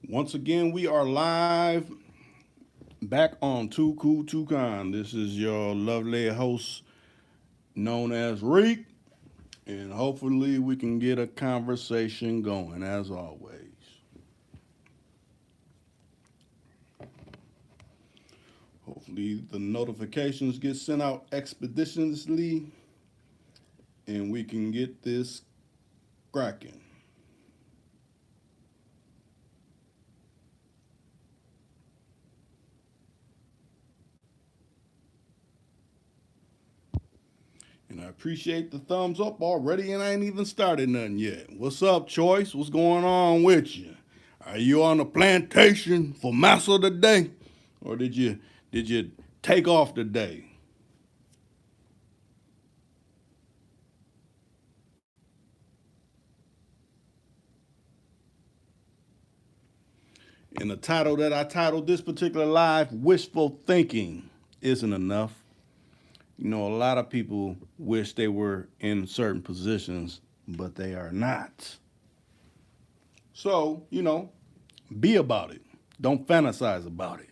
Once again, we are live back on Too Cool, Too Kind. This is your lovely host known as Reek, and hopefully, we can get a conversation going as always. Hopefully, the notifications get sent out expeditiously and we can get this cracking. And I appreciate the thumbs up already, and I ain't even started nothing yet. What's up, Choice? What's going on with you? Are you on the plantation for massa today, or did you take off today? And the title that I titled this particular live, "Wishful Thinking," isn't enough. You know, a lot of people wish they were in certain positions, but they are not. So, be about it. Don't fantasize about it.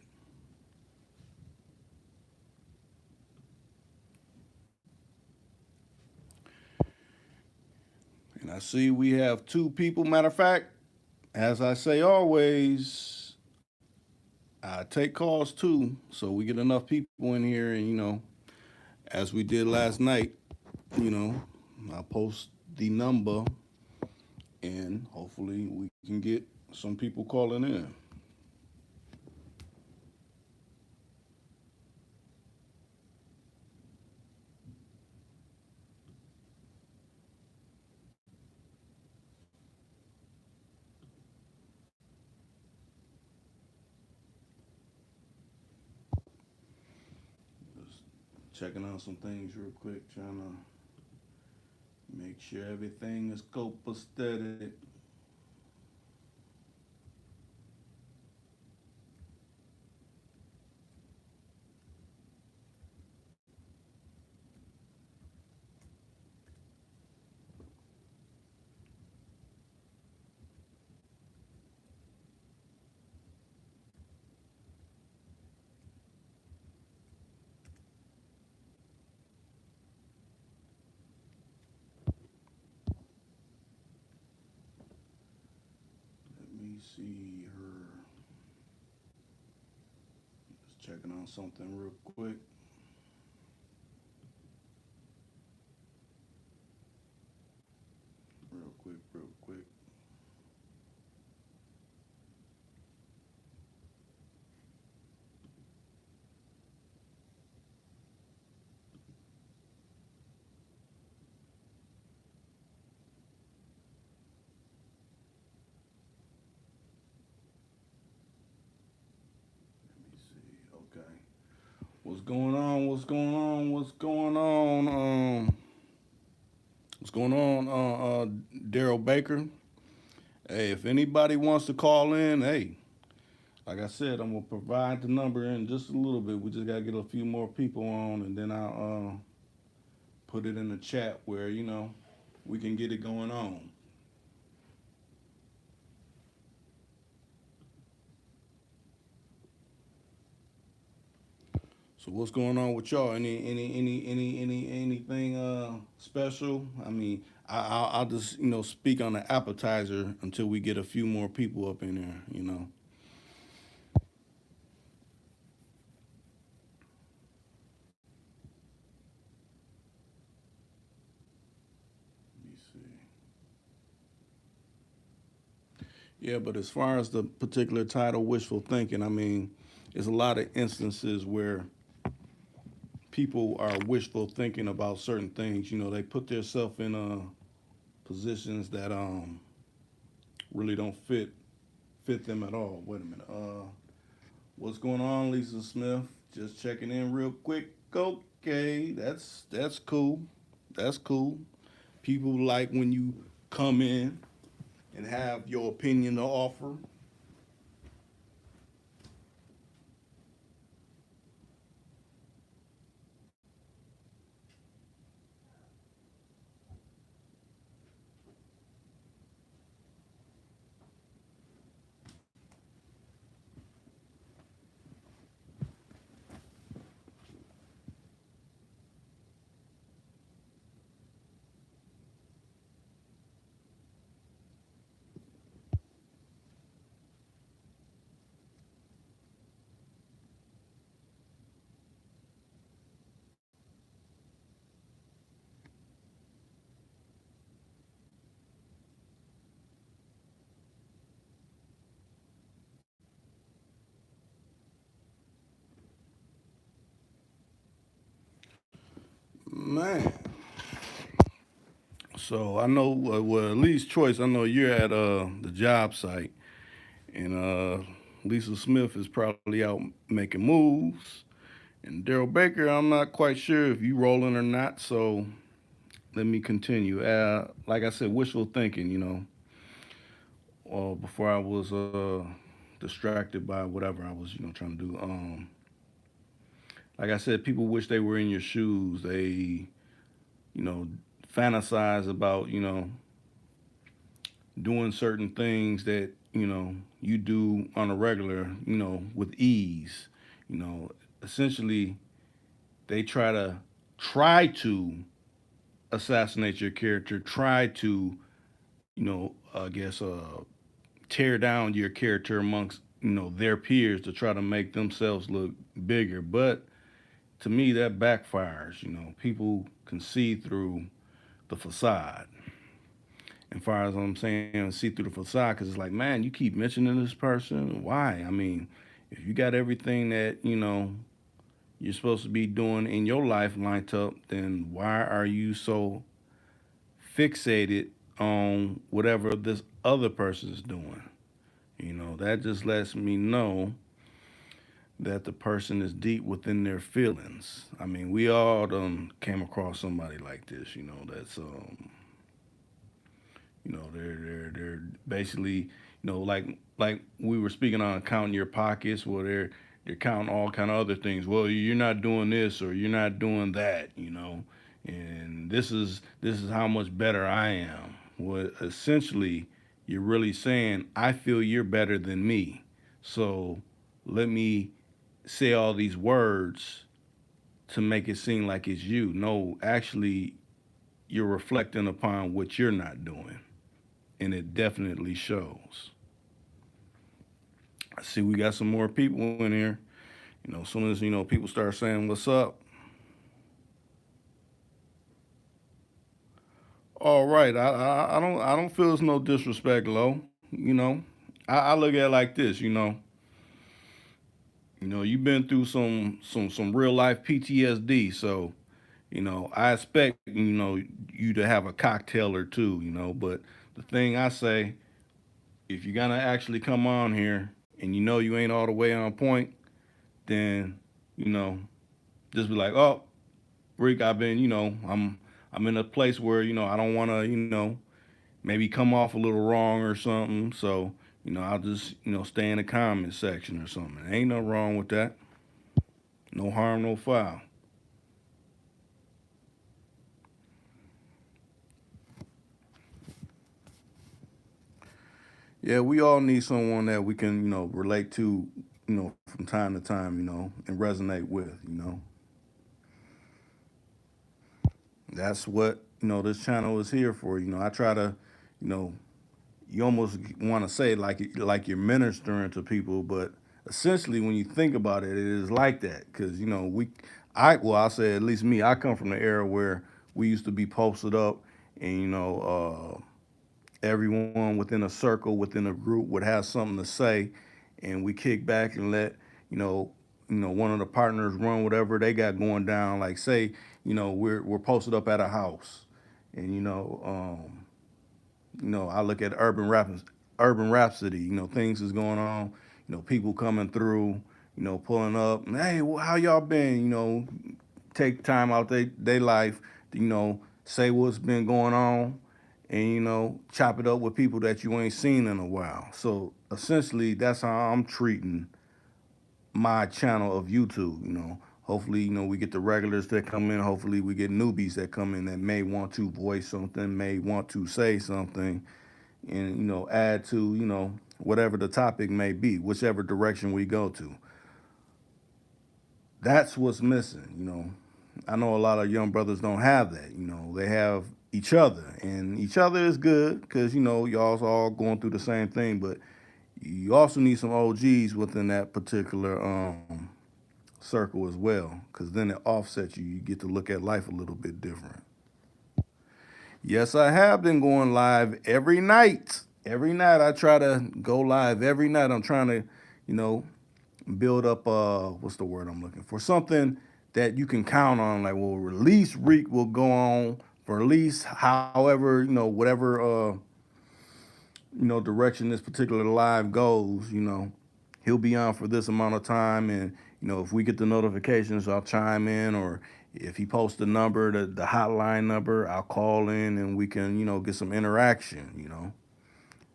And I see we have two people. Matter of fact, as I say always, I take calls too, so we get enough people in here, and as we did last night, you know, I post the number, and hopefully we can get some people calling in. Just checking out some things real quick, trying to make sure everything is copacetic. Let me see her. Just checking on something real quick. Real quick, real quick. Let me see. Okay. What's going on? What's going on? What's going on? What's going on? Daryl Baker. Hey, if anybody wants to call in, hey, like I said, I'm gonna provide the number in just a little bit. We just gotta get a few more people on, and then I'll put it in the chat where we can get it going on. So what's going on with y'all? Anything special? I mean, I'll just speak on the appetizer until we get a few more people up in there. Let me see. Yeah, but as far as the particular title, wishful thinking, I mean, there's a lot of instances where people are wishful thinking about certain things. They put themselves in positions that really don't fit them at all. Wait a minute. What's going on, Lisa Smith? Just checking in real quick. Okay, that's cool. That's cool. People like when you come in and have your opinion to offer. Man, so I know, well, at least Choice, I know you're at the job site, and Lisa Smith is probably out making moves. And Daryl Baker, I'm not quite sure if you rolling or not, so let me continue. Like I said, wishful thinking, before I was distracted by whatever I was, trying to do. Like I said, people wish they were in your shoes. They, you know, fantasize about, doing certain things that, you do on a regular, with ease. You know, essentially, they try to assassinate your character, try to, I guess, tear down your character amongst, their peers to try to make themselves look bigger. But to me, that backfires. People can see through the facade. And far as I'm saying, see through the facade, because it's like, man, you keep mentioning this person. Why? I mean, if you got everything that you're supposed to be doing in your life lined up, then why are you so fixated on whatever this other person is doing? That just lets me know that the person is deep within their feelings. I mean, we all done came across somebody like this, that's they're basically, like we were speaking on counting your pockets, well they're counting all kind of other things. Well, you're not doing this or you're not doing that, and this is how much better I am. Well, essentially, you're really saying I feel you're better than me, so let me say all these words to make it seem like it's you. No, actually, you're reflecting upon what you're not doing, and it definitely shows. I see we got some more people in here. As soon as people start saying what's up. All right, I don't feel it's no disrespect, Lo. I look at it like this. You've been through some real life PTSD, so I expect you to have a cocktail or two. But the thing I say, if you're gonna actually come on here and you ain't all the way on point, then you know just be like, oh, Rick, I've been, I'm in a place where I don't want to, maybe come off a little wrong or something. So I'll just stay in the comment section or something. Ain't no wrong with that. No harm, no foul. Yeah, we all need someone that we can, relate to, from time to time, and resonate with. That's what this channel is here for. I try to, you know, you almost want to say like you're ministering to people, but essentially when you think about it, it is like that because I'll say at least me, I come from the era where we used to be posted up, and everyone within a circle, within a group would have something to say, and we kick back and let you know one of the partners run whatever they got going down. Like say we're posted up at a house, and I look at urban rhapsody. Things is going on. People coming through. Pulling up. Hey, how y'all been? Take time out they life. Say what's been going on, and chop it up with people that you ain't seen in a while. So essentially, that's how I'm treating my channel of YouTube. Hopefully, we get the regulars that come in. Hopefully, we get newbies that come in that may want to voice something, may want to say something, and add to whatever the topic may be, whichever direction we go to. That's what's missing. I know a lot of young brothers don't have that. They have each other, and each other is good because y'all's all going through the same thing. But you also need some OGs within that particular circle as well, because then it offsets you. You get to look at life a little bit different. Yes, I have been going live every night. Every night I try to go live. Every night I'm trying to, you know, build up what's the word I'm looking for? Something that you can count on. Like, well, release Reek will go on for at least however, whatever direction this particular live goes. He'll be on for this amount of time, and if we get the notifications, I'll chime in, or if he posts the number, the hotline number, I'll call in, and we can get some interaction.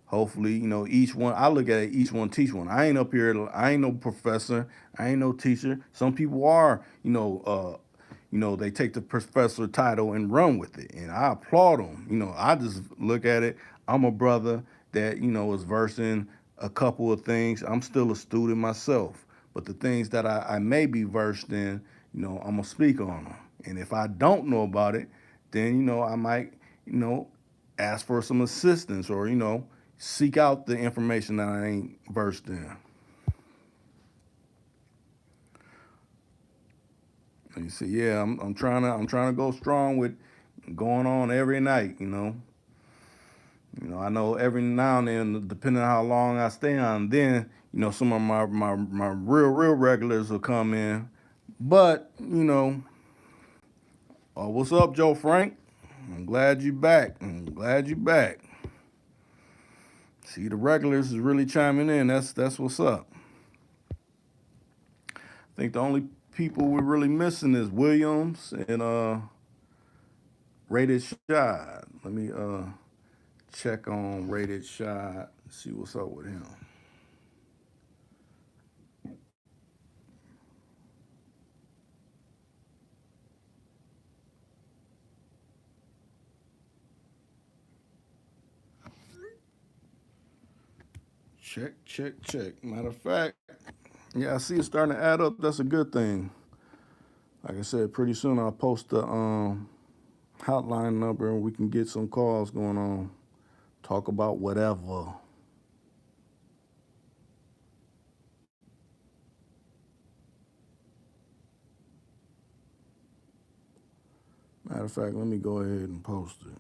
Hopefully, each one, I look at it, each one teach one. I ain't up here, I ain't no professor, I ain't no teacher. Some people are, they take the professor title and run with it. And I applaud them. I just look at it, I'm a brother that, is versed in a couple of things. I'm still a student myself. But the things that I may be versed in, I'm going to speak on them. And if I don't know about it, then, I might, you know, ask for some assistance or, seek out the information that I ain't versed in. And you see, yeah, I'm trying to go strong with going on every night. I know every now and then, depending on how long I stay on, then some of my real regulars will come in. But oh, what's up, Joe Frank? I'm glad you back. I'm glad you back. See, the regulars is really chiming in. That's what's up. I think the only people we're really missing is Williams and Rated Shot. Let me check on Rated Shot. See what's up with him. Check, check, check. Matter of fact, yeah, I see it starting to add up. That's a good thing. Like I said, pretty soon I'll post the hotline number and we can get some calls going on. Talk about whatever. Matter of fact, let me go ahead and post it.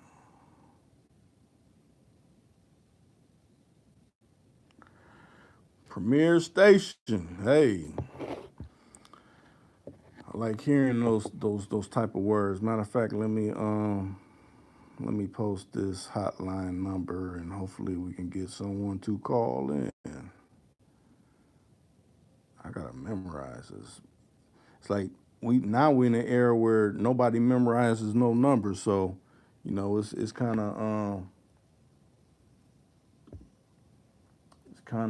Premier Station. Hey, I like hearing those type of words. Matter of fact, let me post this hotline number and hopefully we can get someone to call in. I gotta memorize this. It's like we're in an era where nobody memorizes no numbers, so it's kind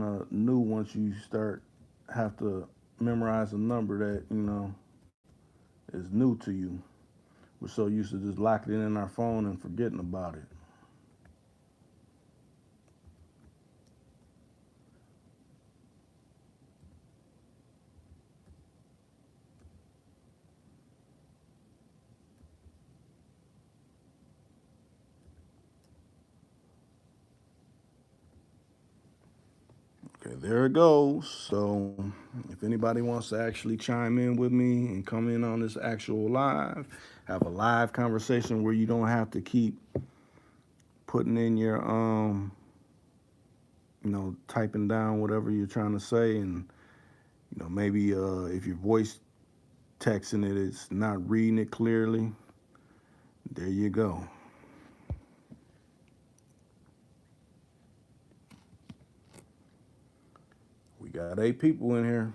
of new once you start have to memorize a number that is new to you. We're so used to just locking it in our phone and forgetting about it. Okay, there it goes. So, if anybody wants to actually chime in with me and come in on this actual live, have a live conversation where you don't have to keep putting in your typing down whatever you're trying to say, and maybe if your voice texting it, it's not reading it clearly. There you go. We got 8 people in here.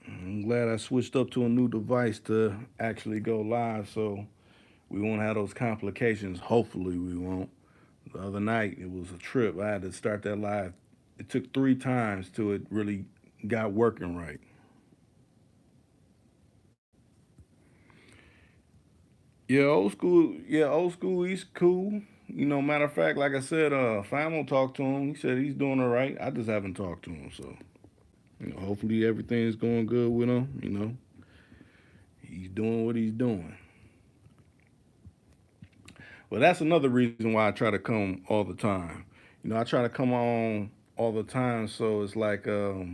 I'm glad I switched up to a new device to actually go live, so we won't have those complications. Hopefully, we won't. The other night, it was a trip. I had to start that live. It took 3 times till it really got working right. Yeah, old school. Yeah, old school. He's cool. Matter of fact, like I said, Famo talked to him. He said he's doing all right. I just haven't talked to him, so hopefully everything's going good with him. He's doing what he's doing. Well, that's another reason why I try to come all the time. I try to come on all the time, so it's like, 'cause,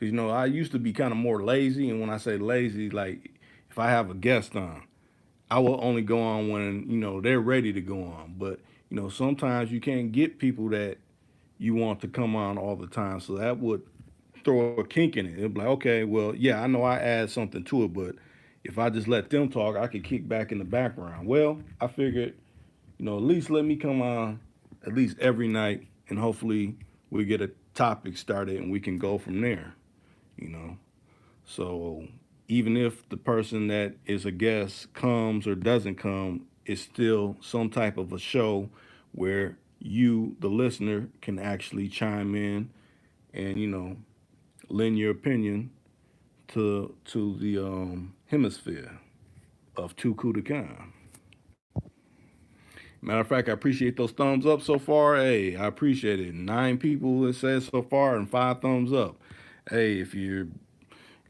I used to be kind of more lazy, and when I say lazy, like if I have a guest on, I will only go on when they're ready to go on. But sometimes you can't get people that you want to come on all the time. So that would throw a kink in it. It'd be like, okay, well, yeah, I know I add something to it, but if I just let them talk, I could kick back in the background. Well, I figured, at least let me come on at least every night, and hopefully we get a topic started and we can go from there. You know, so even if the person that is a guest comes or doesn't come, it's still some type of a show where you, the listener, can actually chime in and lend your opinion to the hemisphere of Tuku to Khan. Matter of fact, I appreciate those thumbs up so far. Hey, I appreciate it. 9 people it says so far and 5 thumbs up. Hey, if you're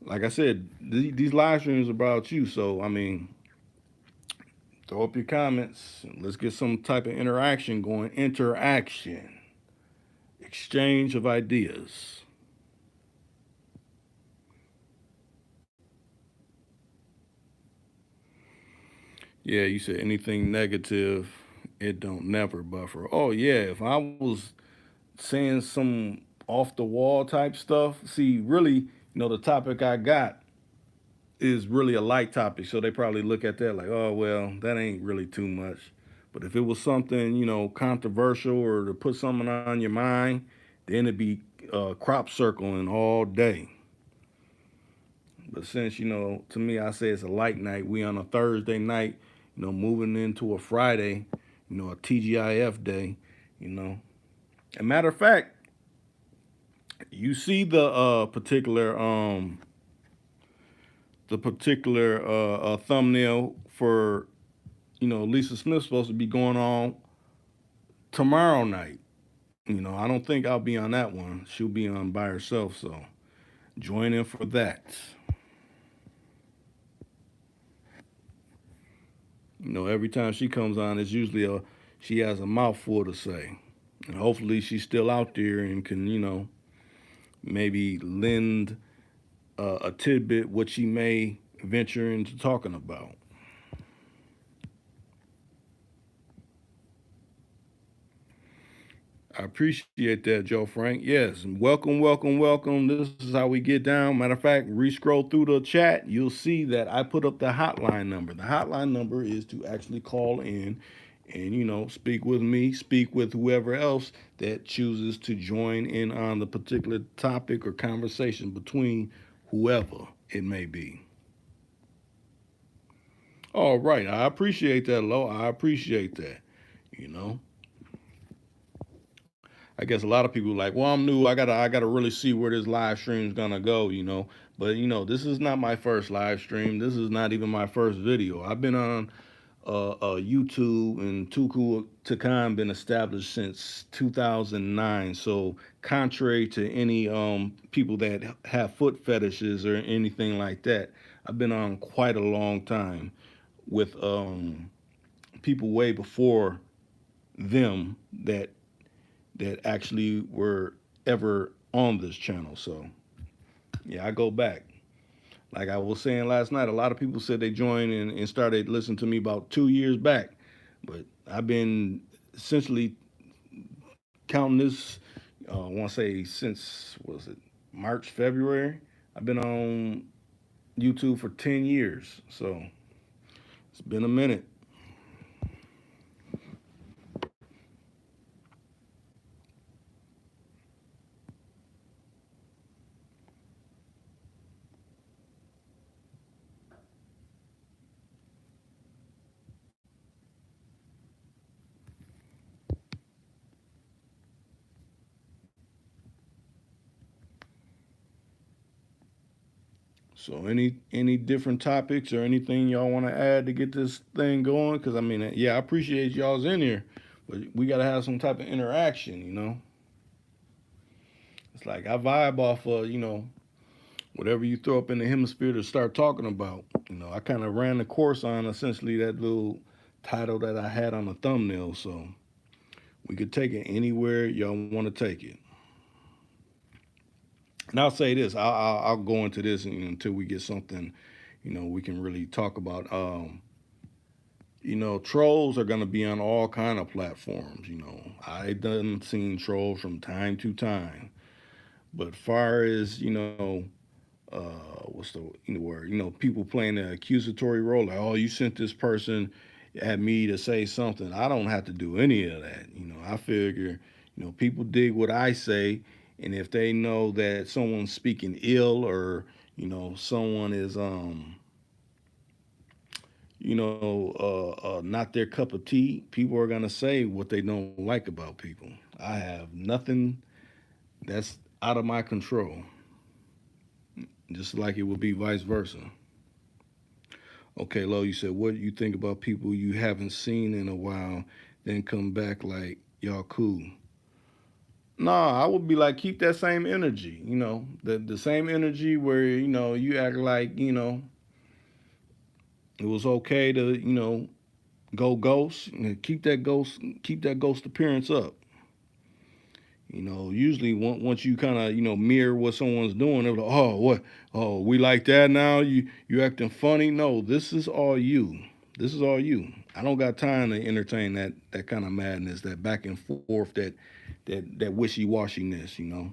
like I said, these live streams are about you. So I mean, throw up your comments. Let's get some type of interaction going. Interaction, exchange of ideas. Yeah, you said anything negative, it don't never buffer. Oh yeah, if I was saying some off the wall type stuff, see, really, the topic I got is really a light topic, so they probably look at that like, oh well, that ain't really too much. But if it was something, controversial or to put something on your mind, then it'd be crop circling all day. But since to me, I say it's a light night. We on a Thursday night, moving into a Friday, a TGIF day, you know. And matter of fact, you see the particular thumbnail for Lisa Smith's supposed to be going on tomorrow night. I don't think I'll be on that one. She'll be on by herself, so join in for that. Every time she comes on, it's usually she has a mouthful to say, and hopefully she's still out there and can maybe lend a tidbit what she may venture into talking about. I appreciate that, Joe Frank. Yes, and welcome, welcome, welcome. This is how we get down. Matter of fact, re-scroll through the chat. You'll see that I put up the hotline number. The hotline number is to actually call in and speak with me, speak with whoever else that chooses to join in on the particular topic or conversation between whoever it may be. All right, I appreciate that, Lo. I appreciate that. You know. I guess a lot of people are like, well, I'm new. I gotta really see where this live stream is gonna go. But this is not my first live stream. This is not even my first video. I've been on YouTube and Tuku Takan been established since 2009. So contrary to any people that have foot fetishes or anything like that, I've been on quite a long time with people way before them that actually were ever on this channel. So yeah, I go back. Like I was saying last night, a lot of people said they joined and started listening to me about 2 years back. But I've been essentially counting this, I want to say since, was it March, February? I've been on YouTube for 10 years. So it's been a minute. So any different topics or anything y'all want to add to get this thing going? Because I mean, yeah, I appreciate y'all's in here, but we got to have some type of interaction. It's like I vibe off of whatever you throw up in the hemisphere to start talking about. I kind of ran the course on essentially that little title that I had on the thumbnail, so we could take it anywhere y'all want to take it. And I'll say this, I'll go into this until we get something we can really talk about. trolls are gonna be on all kind of platforms. I done seen trolls from time to time, but far as what's the word? People playing the accusatory role, like, oh, you sent this person at me to say something. I don't have to do any of that. I figure, people dig what I say, and if they know that someone's speaking ill or someone is not their cup of tea, people are gonna say what they don't like about people. I have nothing that's out of my control, just like it would be vice versa. Okay, Lo, you said, what do you think about people you haven't seen in a while, then come back like y'all cool? Nah, I would be like, keep that same energy, the same energy where, you act like, it was okay to, go ghost, and keep that ghost appearance up. Usually once you kind of mirror what someone's doing, they're like, oh, what? Oh, we like that now. You acting funny? No, this is all you. This is all you. I don't got time to entertain that kind of madness, that back and forth, that wishy washiness.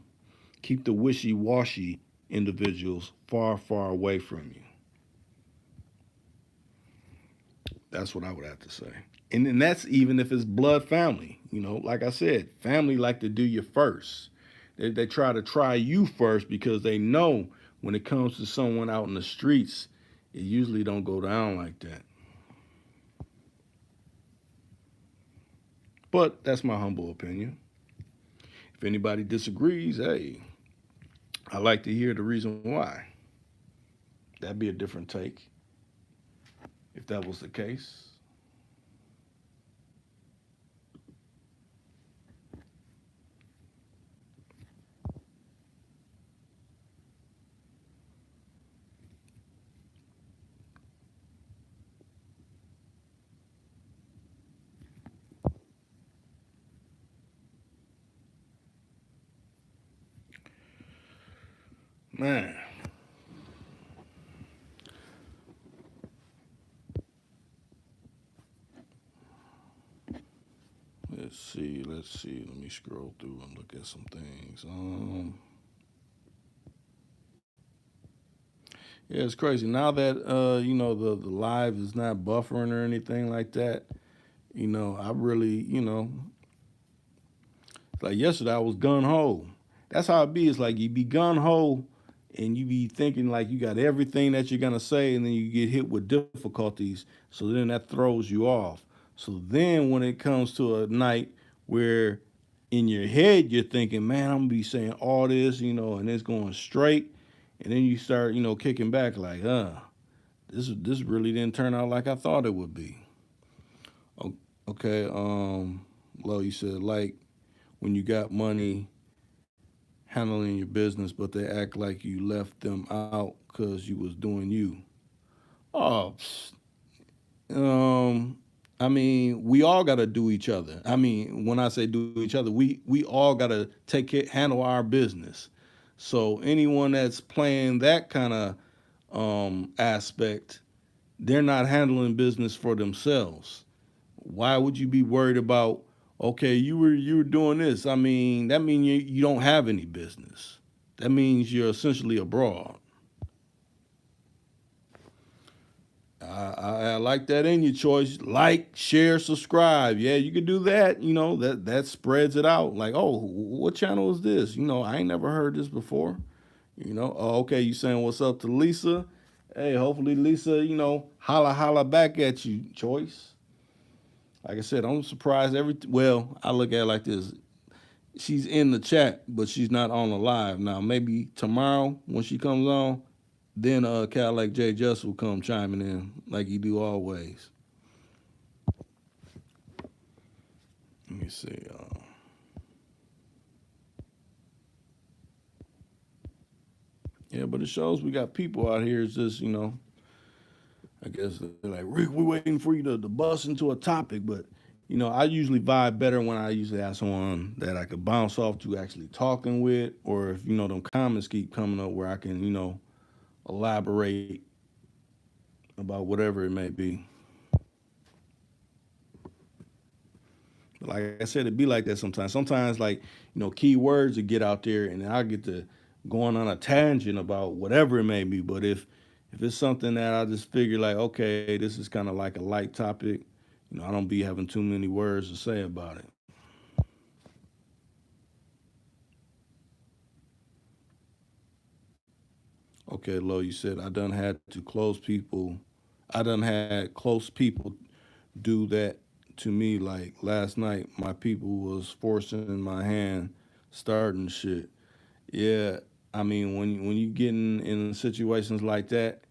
Keep the wishy washy individuals far away from you. That's what I would have to say. And then that's even if it's blood family. Like I said, family like to do you first. They try you first because they know when it comes to someone out in the streets, it usually don't go down like that. But that's my humble opinion. If anybody disagrees, hey, I like to hear the reason why. That'd be a different take if that was the case. Man, let's see. Let me scroll through and look at some things. Yeah, it's crazy. Now that the live is not buffering or anything like that, I really, like yesterday I was gun ho. That's how it be. It's like you be gun ho and you be thinking like you got everything that you're gonna say, and then you get hit with difficulties. So then that throws you off. So then when it comes to a night where in your head you're thinking, man, I'm gonna be saying all this, and it's going straight, and then you start, kicking back like, this really didn't turn out like I thought it would be. Okay, Lo, you said like when you got money handling your business, but they act like you left them out because you was doing you. Oh, um, I mean, we all got to do each other. I mean, when I say do each other, we all got to handle our business. So anyone that's playing that kind of aspect, they're not handling business for themselves. Why would you be worried about? Okay, you were doing this. I mean, that means you don't have any business. That means you're essentially abroad. I like that in your choice. Like, share, subscribe. Yeah, you could do that. That spreads it out. Like, oh, what channel is this? I ain't never heard this before. Oh, okay, you saying what's up to Lisa? Hey, hopefully Lisa, holla holla back at you, choice. Like I said, I'm surprised well, I look at it like this. She's in the chat, but she's not on the live. Now, maybe tomorrow when she comes on, then Cal like Jay Just will come chiming in like he do always. Let me see. Yeah, but it shows we got people out here. It's just, I guess they're like, Rick, we're waiting for you to bust into a topic. But, I usually vibe better when I usually have someone that I could bounce off to actually talking with, or if, them comments keep coming up where I can, elaborate about whatever it may be. like I said, it be like that sometimes. Sometimes, like, key words to get out there, and I get to going on a tangent about whatever it may be. But if it's something that I just figure like, okay, this is kind of like a light topic, I don't be having too many words to say about it. Okay, Lo, you said I done had to close people. I done had close people do that to me. Like last night, my people was forcing my hand, starting shit. Yeah, I mean when you get in situations like that,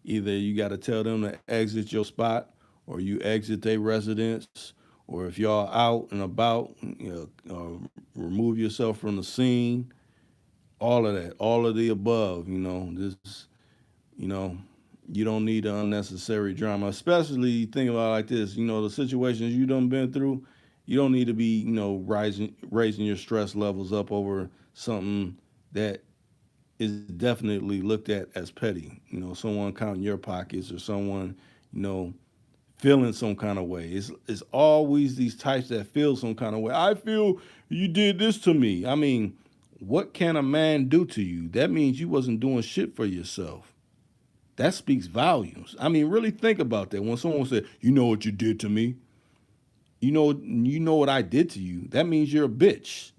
either you got to tell them to exit your spot, or you exit their residence, or if y'all out and about, remove yourself from the scene. All of that, all of the above. This you know, you don't need the unnecessary drama, especially think about it like this. The situations you done been through, you don't need to be, raising your stress levels up over something that is definitely looked at as petty. Someone counting your pockets or someone, you know, feeling some kind of way. It's always these types that feel some kind of way. I feel you did this to me. I mean, what can a man do to you? That means you wasn't doing shit for yourself. That speaks volumes. I mean, really think about that. When someone said, "You know what you did to me," you know what I did to you. That means you're a bitch,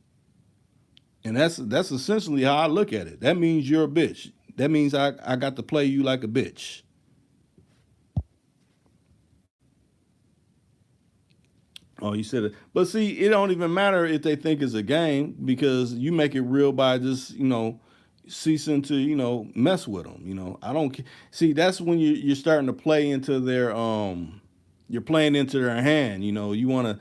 and that's essentially how I look at it. That means you're a bitch. That means I got to play you like a bitch. Oh, you said it, but see, it don't even matter if they think it's a game because you make it real by just ceasing to mess with them. I don't see that's when you're starting to play into their you're playing into their hand. You want to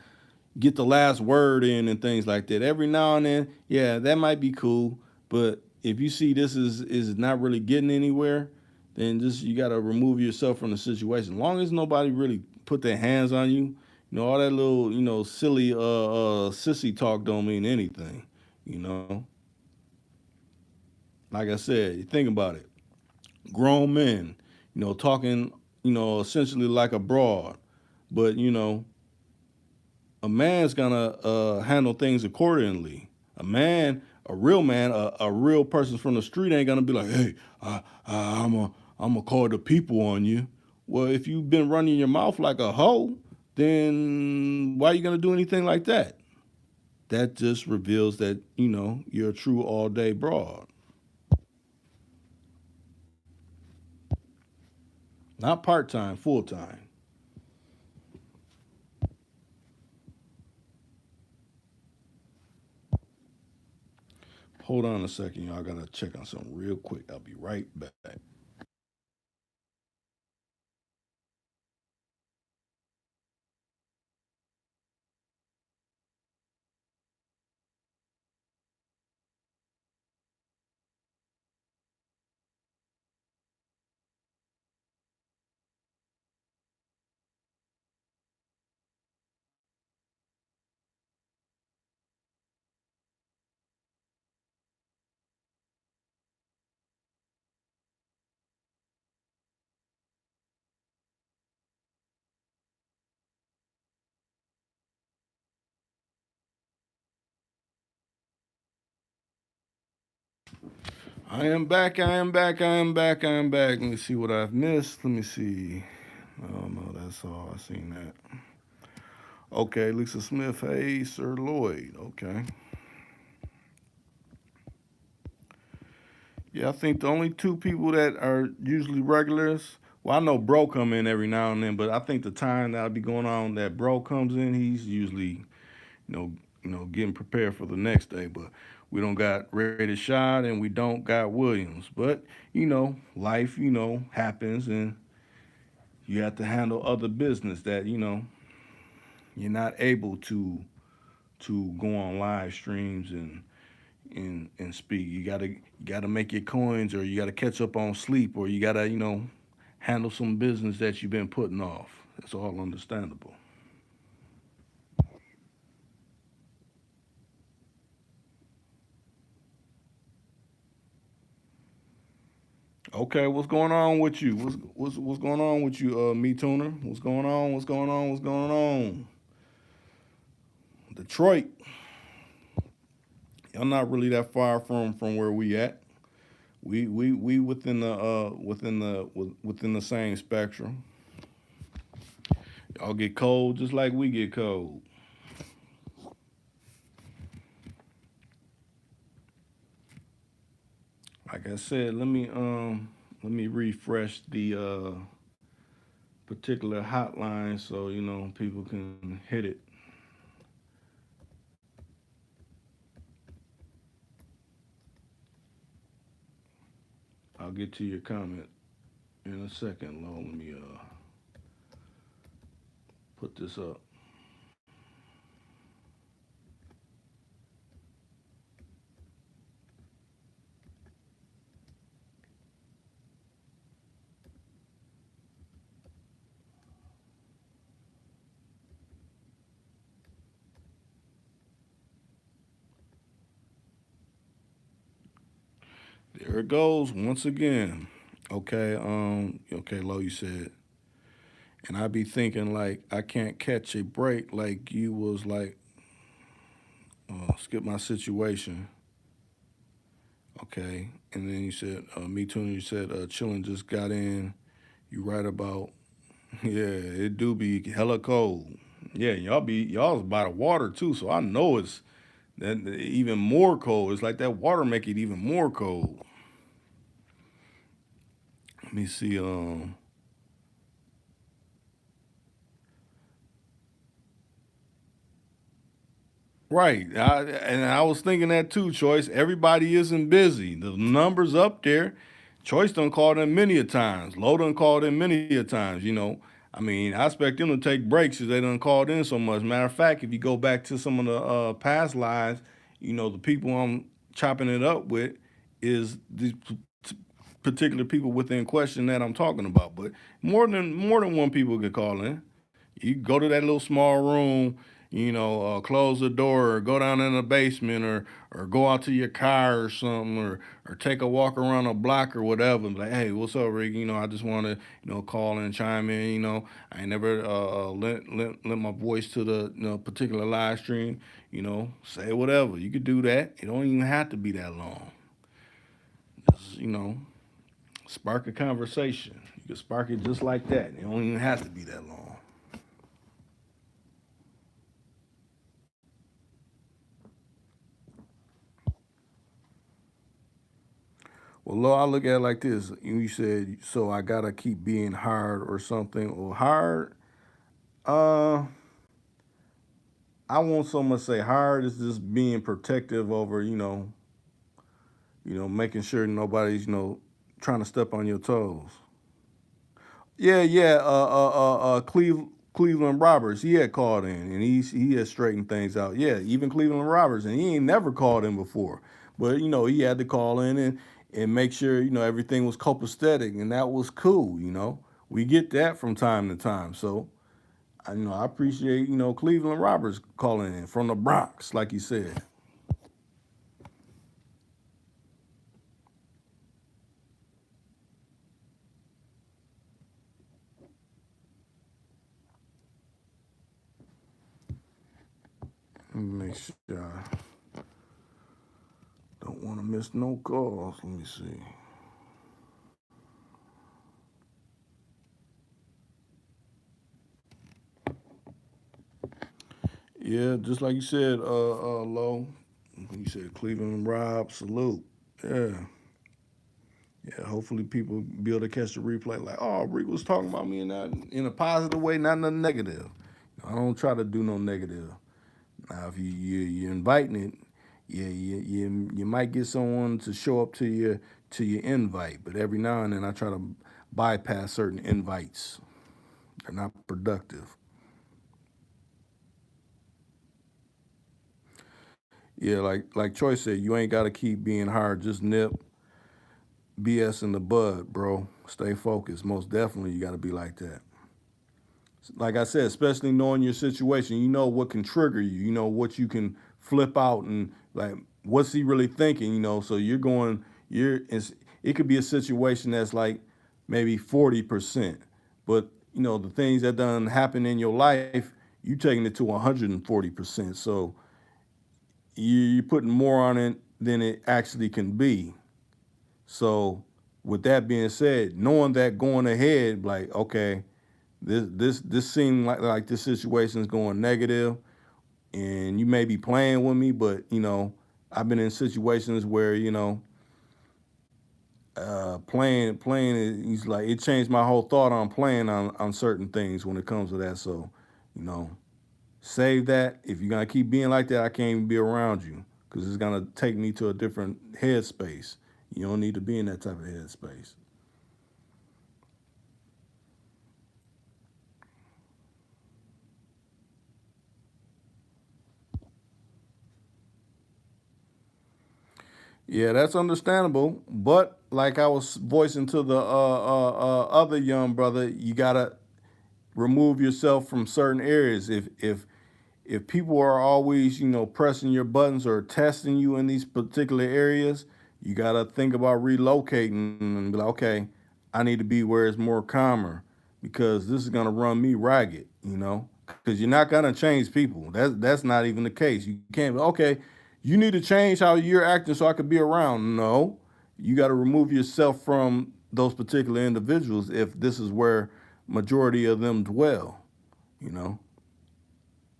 get the last word in and things like that. Every now and then, yeah, that might be cool. But if you see this is not really getting anywhere, then just you got to remove yourself from the situation. As long as nobody really put their hands on you, all that little silly sissy talk don't mean anything. You know, like I said, you think about it. Grown men, talking, essentially like a broad, but a man's gonna handle things accordingly. A real man, a real person from the street ain't gonna be like, "Hey, I'm gonna call the people on you." Well, if you've been running your mouth like a hoe, then why are you gonna do anything like that? That just reveals that you're a true all day broad, not part time, full time. Hold on a second, y'all. I gotta check on something real quick. I'll be right back. I am back. I am back. I am back. I am back. Let me see what I've missed. Let me see. Oh no, that's all. I seen that. Okay, Lisa Smith. Hey, Sir Lloyd. Okay. Yeah, I think the only two people that are usually regulars. Well, I know Bro come in every now and then, but I think the time that'll be going on that Bro comes in, he's usually know, getting prepared for the next day. But we don't got Rated Shot and we don't got Williams. But life, happens, and you have to handle other business that you're not able to go on live streams and speak. You gotta make your coins, or you gotta catch up on sleep, or you gotta handle some business that you've been putting off. That's all understandable. Okay, what's going on with you? What's going on with you, Me Tuner? What's going on? What's going on? What's going on? Detroit, y'all not really that far from where we at. We within the same spectrum. Y'all get cold just like we get cold. Like I said, let me refresh the particular hotline so people can hit it. I'll get to your comment in a second, Lo. Let me put this up. There it goes once again. Okay, Lo, you said, and I be thinking like I can't catch a break like you was like skip my situation. Okay, and then you said me too. And you said chilling just got in. You right about yeah, it do be hella cold. Yeah, y'all's by the water too, so I know it's that even more cold. It's like that water make it even more cold. Let me see. Right. And I was thinking that too, Choice. Everybody isn't busy. The numbers up there. Choice done called in many a times. Low done called in many a times. I mean, I expect them to take breaks because they done called in so much. Matter of fact, if you go back to some of the past lives, the people I'm chopping it up with is these particular people within question that I'm talking about. But more than one people could call in. You go to that little small room, close the door, or go down in the basement, or go out to your car or something, or take a walk around a block or whatever. And be like, hey, what's up, Rick? I just want to call and chime in. I ain't never lent my voice to the particular live stream. Say whatever. You could do that. It don't even have to be that long. Just, spark a conversation. You can spark it just like that. It don't even have to be that long. Well, Lo, I look at it like this. You said, so I gotta keep being hard or something, or hard. Uh, I won't so much say hard as just being protective over, making sure nobody's, trying to step on your toes. Yeah, yeah. Cleveland Roberts, he had called in and he had straightened things out. Yeah, even Cleveland Roberts, and he ain't never called in before, but he had to call in and make sure everything was copacetic, and that was cool. We get that from time to time, so I appreciate Cleveland Roberts calling in from the Bronx, like you said. Let me make sure I don't want to miss no calls. Let me see. Yeah, just like you said, Low. You said Cleveland Rob, salute. Yeah. Yeah, hopefully people be able to catch the replay like, oh, Rick was talking about me in a positive way, not in a negative. I don't try to do no negative. Now, if you're inviting it, yeah, you might get someone to show up to your invite, but every now and then I try to bypass certain invites. They're not productive. Yeah, like Troy said, you ain't got to keep being hard. Just nip BS in the bud, bro. Stay focused. Most definitely, you got to be like that. Like I said, especially knowing your situation, you know what can trigger you. You know what you can flip out and like, what's he really thinking? So you're going, it could be a situation that's like maybe 40%, but the things that done happen in your life, you taking it to 140%. So you're putting more on it than it actually can be. So with that being said, knowing that going ahead, like, okay, this seemed like this situation is going negative, and you may be playing with me, but I've been in situations where playing he's like it changed my whole thought on playing on certain things when it comes to that. So, you know, save that. If you're gonna keep being like that, I can't even be around you because it's gonna take me to a different headspace. You don't need to be in that type of headspace. Yeah, that's understandable. But like I was voicing to the other young brother, you gotta remove yourself from certain areas. If people are always pressing your buttons or testing you in these particular areas, you got to think about relocating and be like, okay, I need to be where it's more calmer because this is going to run me ragged, because you're not going to change people. That's not even the case. You can't be, okay, you need to change how you're acting so I could be around. No, you got to remove yourself from those particular individuals if this is where majority of them dwell, you know.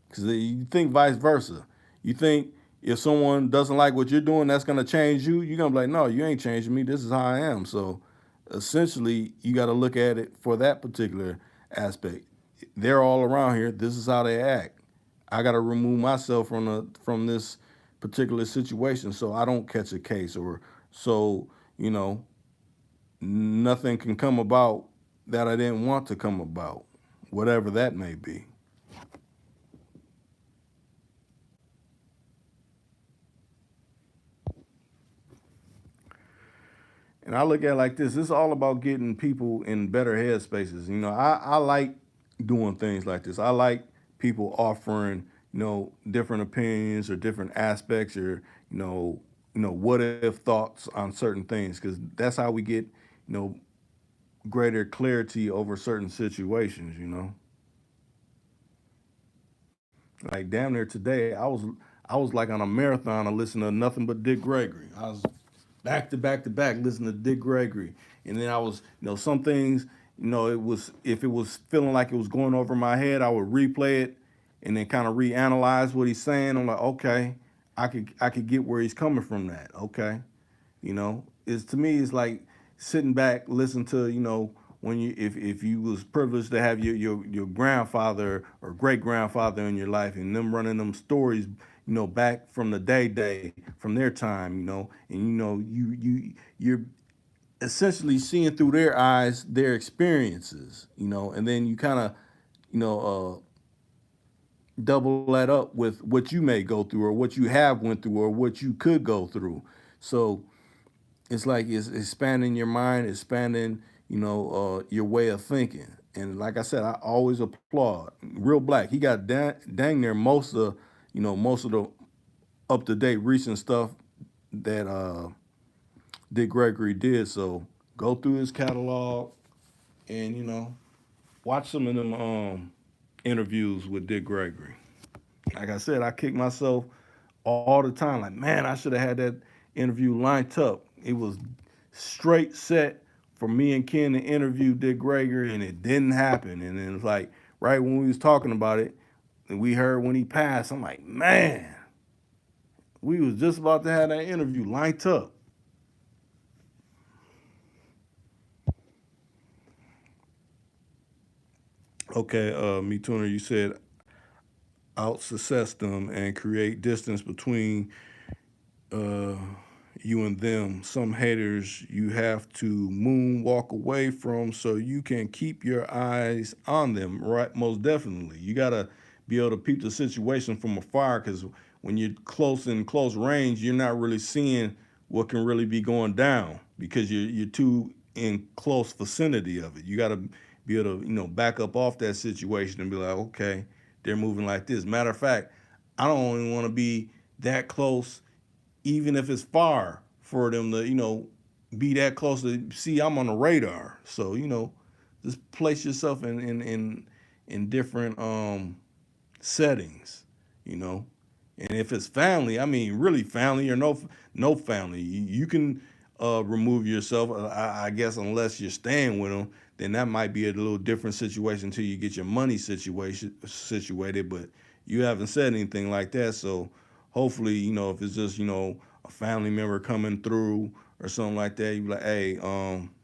Because you think vice versa. You think if someone doesn't like what you're doing, that's going to change you. You're going to be like, no, you ain't changing me. This is how I am. So essentially, you got to look at it for that particular aspect. They're all around here. This is how they act. I got to remove myself from this particular situation so I don't catch a case or so you know nothing can come about that I didn't want to come about, whatever that may be. And I look at it like this: it's all about getting people in better headspaces. I like doing things like this. I like people offering, different opinions or different aspects or, what if thoughts on certain things because that's how we get, you know, greater clarity over certain situations. Like damn near today, I was like on a marathon of listening to nothing but Dick Gregory. I was back to back to back listening to Dick Gregory, and then I was, some things, it was if it was feeling like it was going over my head, I would replay it, and then kind of reanalyze what he's saying. I'm like, okay, I could get where he's coming from. That okay, is to me it's like sitting back listen to when you if you was privileged to have your grandfather or great grandfather in your life and them running them stories back from the day from their time and you're essentially seeing through their eyes their experiences and then you kind of you know double that up with what you may go through or what you have went through or what you could go through. So it's like it's expanding your mind, expanding, your way of thinking. And like I said, I always applaud Real Black. He got dang near most of the up to date recent stuff that Dick Gregory did. So go through his catalog and watch some of them interviews with Dick Gregory. Like I said, I kick myself all the time. Like, man, I should have had that interview lined up. It was straight set for me and Ken to interview Dick Gregory, and it didn't happen. And then it's like right when we was talking about it, and we heard when he passed. I'm like, man, we was just about to have that interview lined up. Okay, me Tuner, you said out success them and create distance between uh, you and them. Some haters you have to moonwalk away from so you can keep your eyes on them. Right, most definitely. You gotta be able to peep the situation from afar because when you're close in close range, you're not really seeing what can really be going down because you're too in close vicinity of it. You gotta be able to back up off that situation and be like, okay, they're moving like this. Matter of fact, I don't even want to be that close even if it's far for them to, be that close to see I'm on the radar. So, just place yourself in different settings, you know. And if it's family, I mean, really family or no family, you can remove yourself. I guess unless you're staying with them, then that might be a little different situation until you get your money situation situated. But you haven't said anything like that, so hopefully, if it's just a family member coming through or something like that, you be like, hey,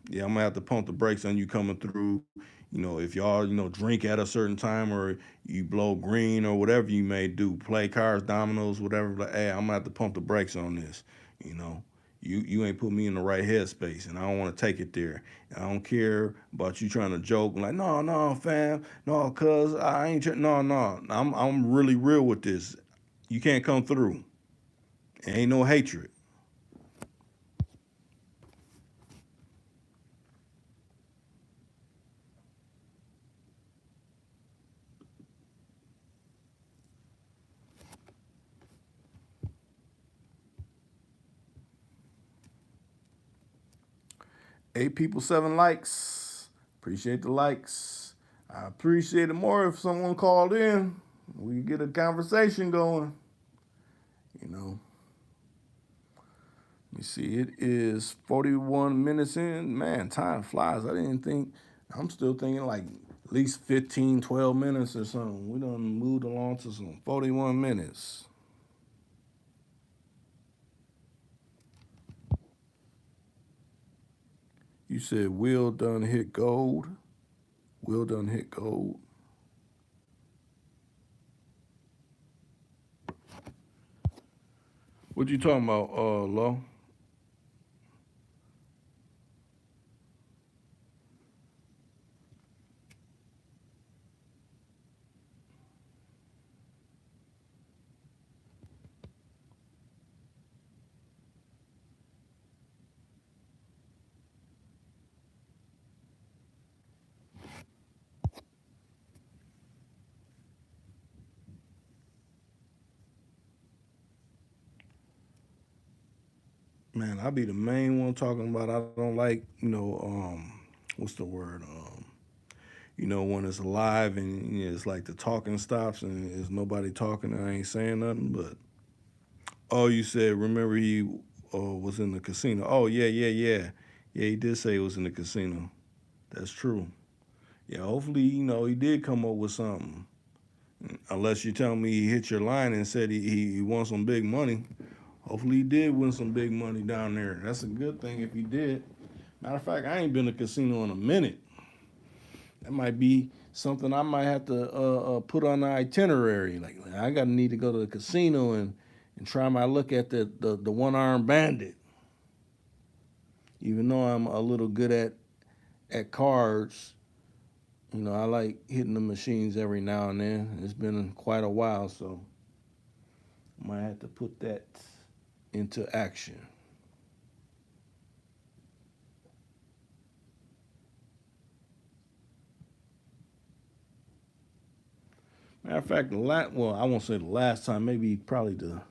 yeah, I'm gonna have to pump the brakes on you coming through. If y'all, drink at a certain time or you blow green or whatever you may do, play cards, dominoes, whatever. Like, hey, I'm gonna have to pump the brakes on this. You know, you ain't put me in the right headspace, and I don't want to take it there. And I don't care about you trying to joke like, no, no, fam, no, cuz I ain't, no, no, I'm really real with this. You can't come through. Ain't no hatred. Eight people, 7 likes. Appreciate the likes. I appreciate it more if someone called in. We get a conversation going. You know, let me see. It is 41 minutes in. Man, time flies. I didn't think. I'm still thinking like at least 15, 12 minutes or something. We done moved along to some 41 minutes. You said Will done hit gold. Will done hit gold. What you talking about, Lo? Man, I be the main one talking about I don't like, what's the word? When it's live and it's like the talking stops and there's nobody talking and I ain't saying nothing. But oh, you said remember he was in the casino. Oh yeah, yeah, yeah, yeah. He did say he was in the casino. That's true. Yeah, hopefully he did come up with something. Unless you tell me he hit your line and said he won some big money. Hopefully he did win some big money down there. That's a good thing if he did. Matter of fact, I ain't been to a casino in a minute. That might be something I might have to put on the itinerary. Like I gotta need to go to the casino and try my look at the one armed bandit. Even though I'm a little good at cards, I like hitting the machines every now and then. It's been quite a while, so I might have to put that into action. Matter of fact, I won't say the last time, maybe probably the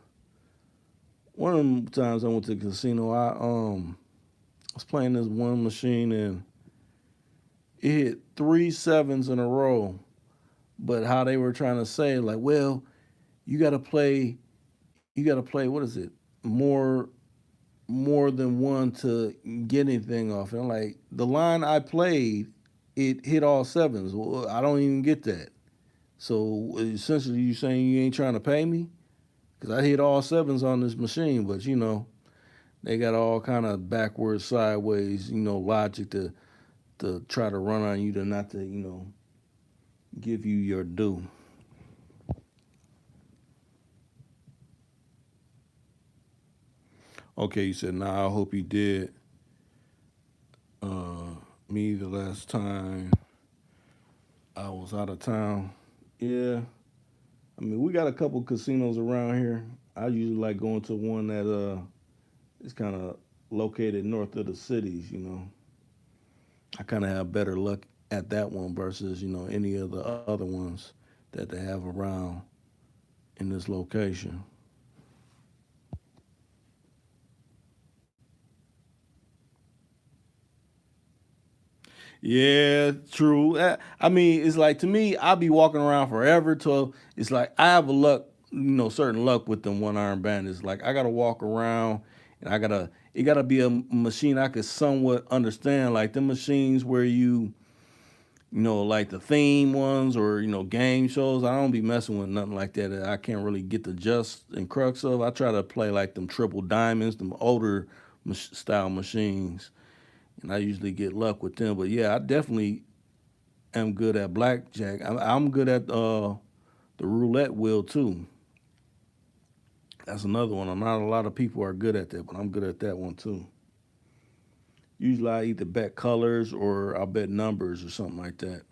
one of them times I went to the casino. I was playing this one machine and it hit 3 sevens in a row. But how they were trying to say, like, well, you got to play, you got to play. What is it? More, more than one to get anything off. And I'm like the line I played, it hit all sevens. Well, I don't even get that. So essentially, you saying you ain't trying to pay me? Because I hit all sevens on this machine, but they got all kind of backwards, sideways, logic to try to run on you to not to give you your due. Okay, you said, nah, I hope he did. Me the last time I was out of town. Yeah, I mean we got a couple casinos around here. I usually like going to one that is kind of located north of the cities. I kind of have better luck at that one versus any of the other ones that they have around in this location. Yeah, true. I mean, it's like to me, I'll be walking around forever till it's like I have a luck, certain luck with them one arm bandits. Like I gotta walk around and it gotta be a machine I could somewhat understand. Like the machines where like the theme ones or game shows. I don't be messing with nothing like that. I can't really get the just and crux of. I try to play like them triple diamonds, them older style machines, and I usually get luck with them. But yeah, I definitely am good at blackjack. I'm good at the roulette wheel too. That's another one. I'm not a lot of people are good at that, but I'm good at that one too. Usually I either bet colors or I bet numbers or something like that.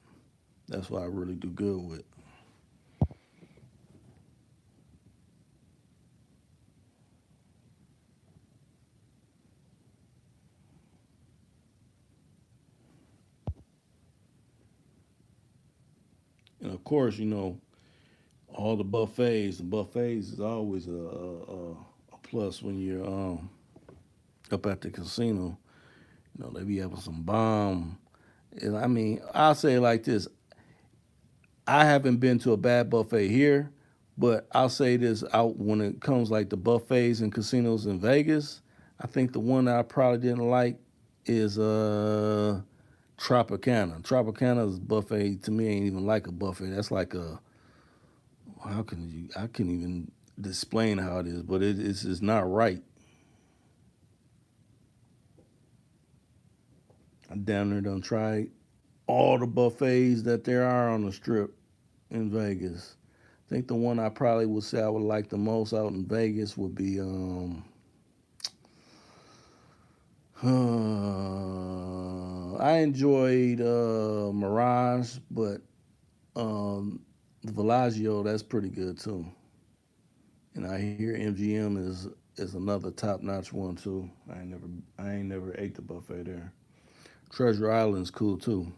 That's what I really do good with. And of course, all the buffets. The buffets is always a plus when you're up at the casino. They be having some bomb. And I mean, I'll say it like this: I haven't been to a bad buffet here, but I'll say this out when it comes like the buffets and casinos in Vegas. I think the one that I probably didn't like is Tropicana. Tropicana's buffet to me ain't even like a buffet. That's like a how can you? I can't even explain how it is, but it's not right. I down there done tried all the buffets that there are on the strip in Vegas. I think the one I probably would say I would like the most out in Vegas would be I enjoyed Mirage, but the Bellagio that's pretty good too. And I hear MGM is another top notch one too. I ain't never ate the buffet there. Treasure Island's cool too.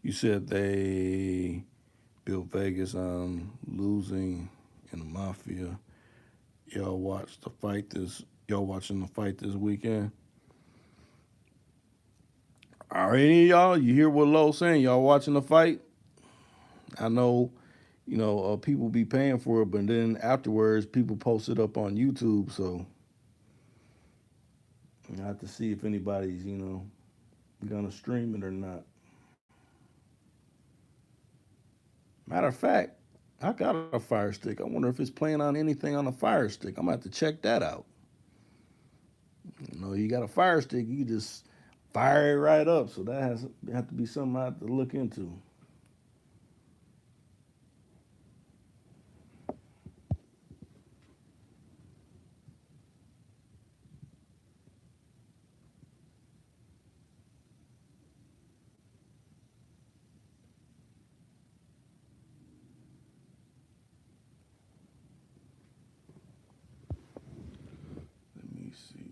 You said they built Vegas on losing in the mafia. Y'all watching the fight this weekend? Are any of y'all? You hear what Lowe's saying? Y'all watching the fight? I know, people be paying for it, but then afterwards, people post it up on YouTube. So I have to see if anybody's, gonna stream it or not. Matter of fact, I got a Fire Stick. I wonder if it's playing on anything on the Fire Stick. I'm gonna have to check that out. You got a Fire Stick, you just fire it right up. So that has have to be something I have to look into. Let me see.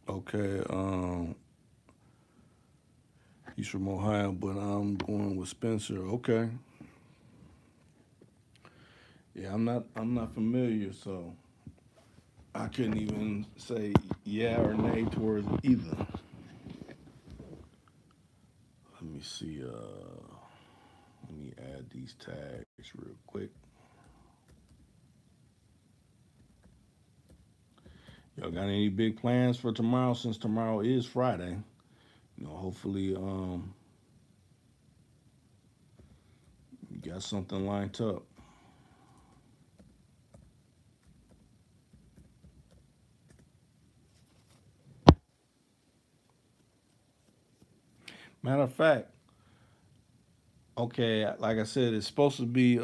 Okay, he's from Ohio, but I'm going with Spencer. Okay. Yeah, I'm not familiar, so I couldn't even say yeah or nay towards either. Let me see. Let me add these tags real quick. Y'all got any big plans for tomorrow? Since tomorrow is Friday, hopefully, you got something lined up. Matter of fact, okay, like I said, it's supposed to be.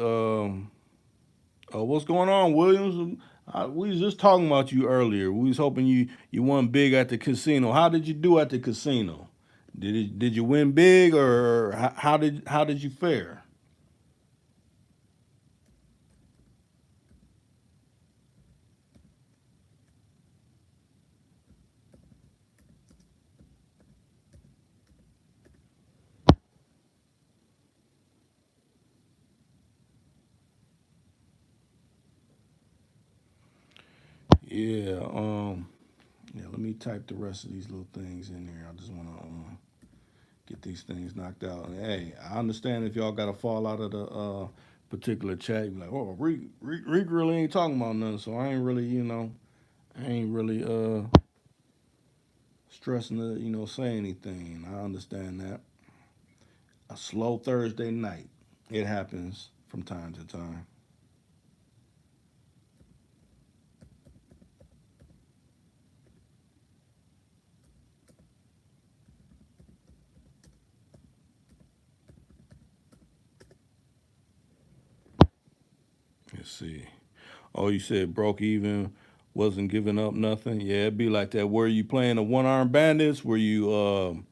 What's going on, Williams? We was just talking about you earlier. We was hoping you won big at the casino. How did you do at the casino? Did you win big or how did you fare? Yeah. Yeah. Let me type the rest of these little things in here. I just want to get these things knocked out. And hey, I understand if y'all got to fall out of the particular chat. You be like, oh, Reek really ain't talking about nothing. So I ain't really, I ain't really stressing to, say anything. I understand that. A slow Thursday night. It happens from time to time. Let's see. Oh, you said broke even, wasn't giving up nothing. Yeah, it'd be like that. Were you playing the one arm bandits? Were you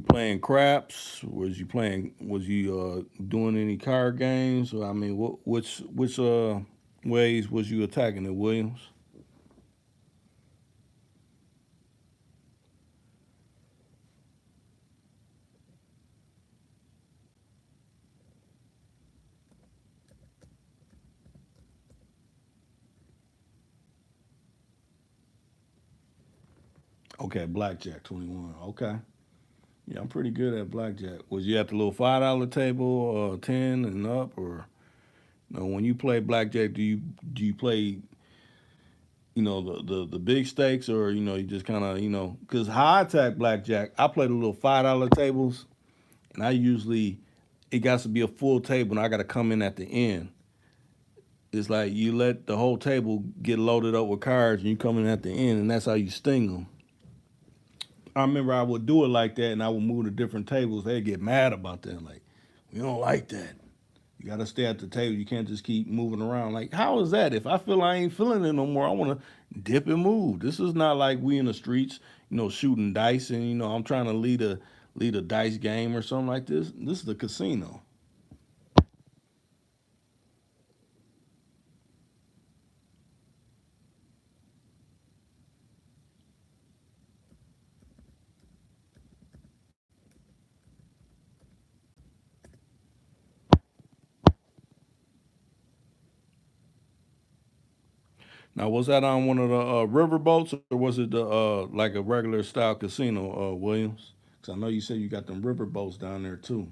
playing craps? Was you doing any card games? I mean, which ways was you attacking it, Williams? Okay, blackjack 21. Okay. Yeah, I'm pretty good at blackjack. Was you at the little $5 table or 10 and up, or no? When you play blackjack, do you play the big stakes, or you just kind of because how I attack blackjack, I play the little $5 tables, and I usually it got to be a full table, and I got to come in at the end. It's like you let the whole table get loaded up with cards, and you come in at the end, and that's how you sting them. I remember I would do it like that, and I would move to different tables. They'd get mad about that, like we don't like that. You got to stay at the table. You can't just keep moving around. Like, how is that? If I feel I ain't feeling it no more, I want to dip and move. This is not like we in the streets, shooting dice and I'm trying to lead a dice game or something like this. This is the casino. Now, was that on one of the river boats, or was it the like a regular style casino, Williams? Because I know you said you got them river boats down there too.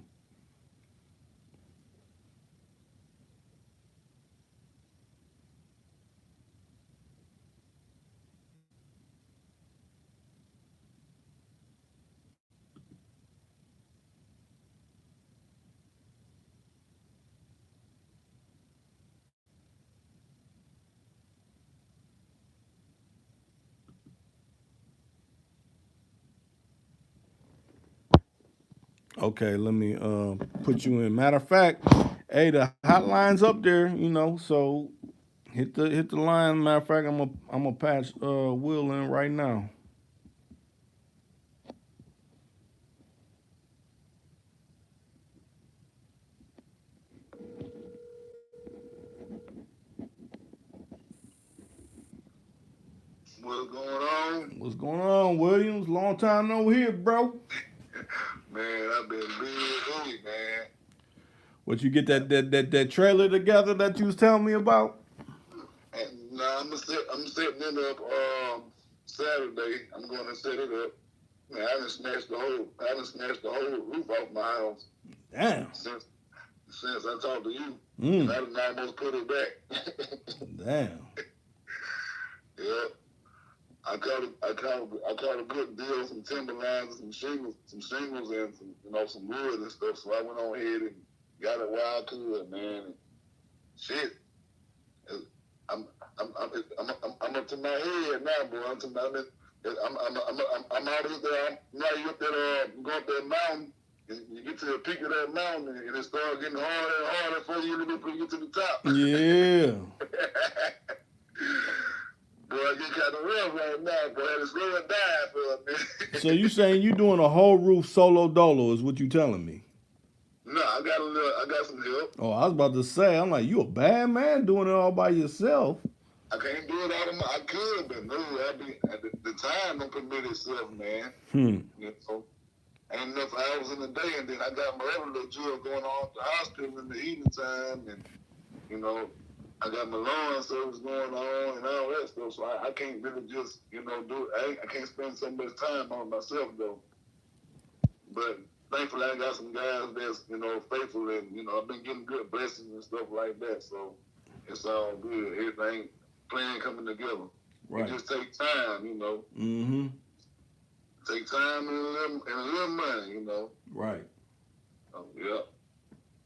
Okay, let me put you in. Matter of fact, hey, the hotline's up there, so hit the line. Matter of fact, I'm gonna patch Will in right now. What's going on? What's going on, Williams? Long time no here, bro. Man, I've been busy, man. What you get that trailer together that you was telling me about? And now I'm setting it up Saturday. I'm going to set it up. Man, I haven't snatched the whole roof off my house Damn. since I talked to you. And Mm. I done almost put it back. Damn. Yeah. I caught a good deal, some timberlines, some shingles, and some wood and stuff. So I went on ahead and got it while I could, man. And shit, I'm I'm up to my head now, bro. I'm to my I'm out of there. I'm now you up there, go up that mountain. And you get to the peak of that mountain, and it starts getting harder and harder for you to get to the top. Yeah. Boy, I get kind of rough right now, boy. It's slow and die for a So minute. you saying you doing a whole roof solo dolo is what you telling me? No, I got some help. Oh, I was about to say, I'm like, you a bad man doing it all by yourself. I can't do it out of my. I could, but no, the time don't permit itself, man. Hmm. You know, ain't enough hours in the day, and then I got my other little job going on at the hospital in the evening time, and you know, I got my lawn service going on and all that stuff, so I can't really just, do it. I can't spend so much time on myself though. But thankfully, I got some guys that's, faithful and, I've been getting good blessings and stuff like that. So it's all good. Everything plan coming together. Right. It just takes time, Mm-hmm. Take time and a little money. Right. Yeah.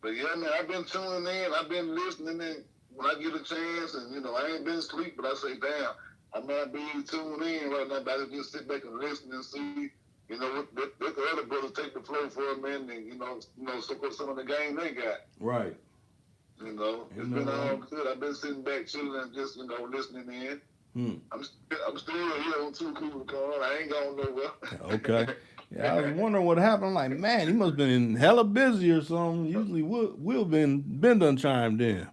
But yeah, man, I've been tuning in. I've been listening in when I get a chance. And, I ain't been asleep, but I say, damn, I might be tuned in right now. But I just sit back and listen and see, what the other brothers take the flow for a minute and, support some of the game they got. Right. It's been all good. I've been sitting back chilling and just, listening in. I'm still here on Too Cool to Call. I ain't going nowhere. Okay. Yeah, I was wondering what happened. I'm like, man, he must have been hella busy or something. Usually Will been done chimed in.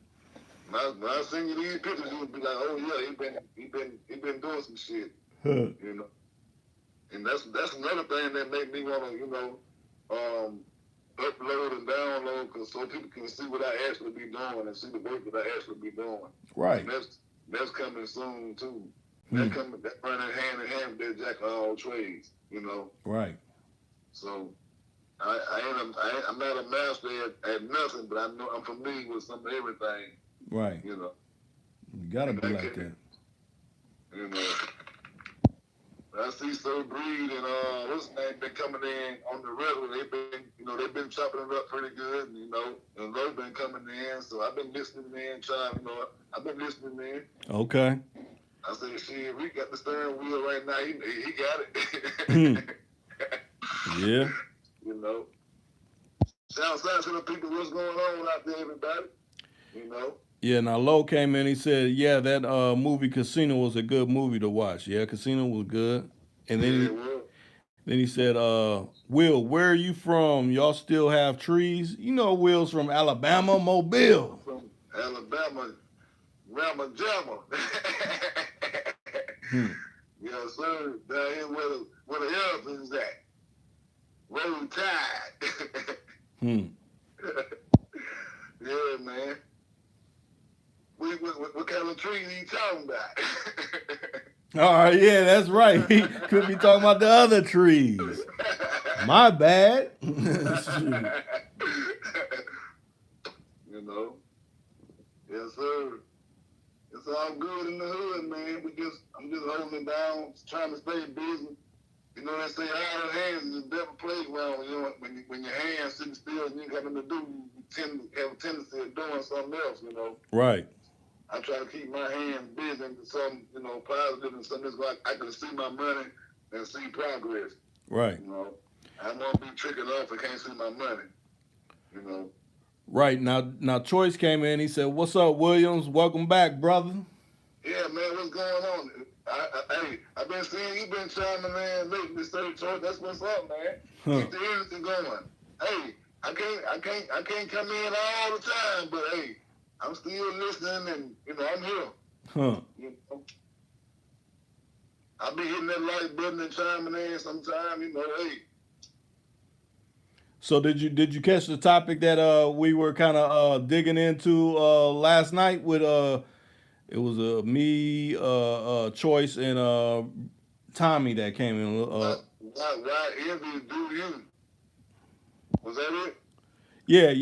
When I send you these pictures, you'll be like, oh yeah, he been doing some shit. Huh. And that's another thing that made me want to, upload and download, so people can see what I actually be doing and see the work that I actually be doing. Right. And that's coming soon too. That running hand in hand with that jack of all trades. Right. So I'm not a master at nothing, but I know I'm familiar with some of everything. Right. You gotta be like that. I see So Breed and what's his name been coming in on the regular. They've been chopping it up pretty good, and Low been coming in. So I've been listening in, I've been listening in. Okay. I say, shit, we got the steering wheel right now. He got it. Yeah. Shout out to the people. What's going on out there, everybody? Yeah. Now Low came in. He said, "Yeah, that movie Casino was a good movie to watch. Yeah, Casino was good." And then he said, "Will, where are you from? Y'all still have trees? Will's from Alabama, Mobile." From Alabama, Rama Jamma. Yes, sir. Down here where the elephants at. Roll Tide. Yeah, man. What kind of trees are you talking about? All right, yeah, that's right. He could be talking about the other trees. My bad. Yes, sir. It's all good in the hood, man. I'm just holding it down, trying to stay busy. They say idle hands is the devil playground. When your hands sitting still and you ain't got nothing to do, you tend to have a tendency of doing something else. Right. I try to keep my hands busy into something, positive and something that's like I can see my money and see progress. Right. I won't be tricking off if I can't see my money. Right. Now Choice came in. He said, "What's up, Williams? Welcome back, brother." Yeah, man, what's going on? Hey, I've been seeing you been chiming in lately, Choice. That's what's up, man. Keep the energy going. Hey, I can't come in all the time, but hey, I'm still listening and I'm here. Huh. I'll be hitting that like button and chiming in sometime, hey. So did you catch the topic that we were kind of digging into last night with it was me, Choice, and Tommy that came in. Why envy do you? Was that it? Yeah,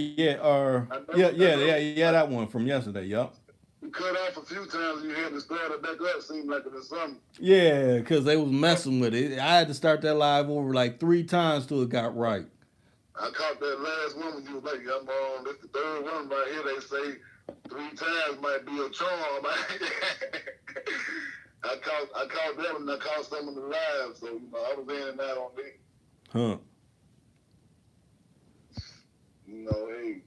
that one from yesterday. Yup. You cut off a few times. You had to start it back up. Seemed like it was something. Yeah, because they was messing with it. I had to start that live over like 3 times till it got right. I caught that last one when you was like, I'm on. This the third one right here. They say 3 times might be a charm. I caught that one. I caught some of the live, so I was in and out on it. Huh. Hey,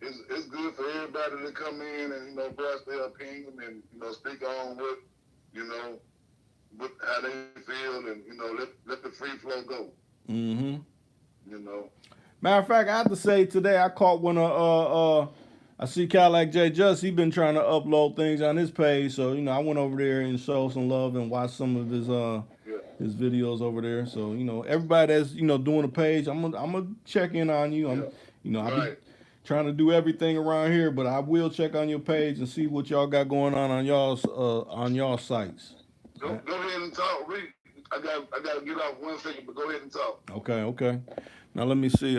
it's good for everybody to come in and voice their opinion and speak on what how they feel and let the free flow go. Mm-hmm. Matter of fact, I have to say today I caught one of I see Cadillac J Just, he been trying to upload things on his page, so I went over there and showed some love and watched some of his videos over there. So everybody that's doing a page, I'm gonna check in on you. I'll be trying to do everything around here, but I will check on your page and see what y'all got going on y'all sites. Go, Uh, go ahead and talk, Reed. I gotta get off 1 second, but go ahead and talk. Okay, okay. Now let me see.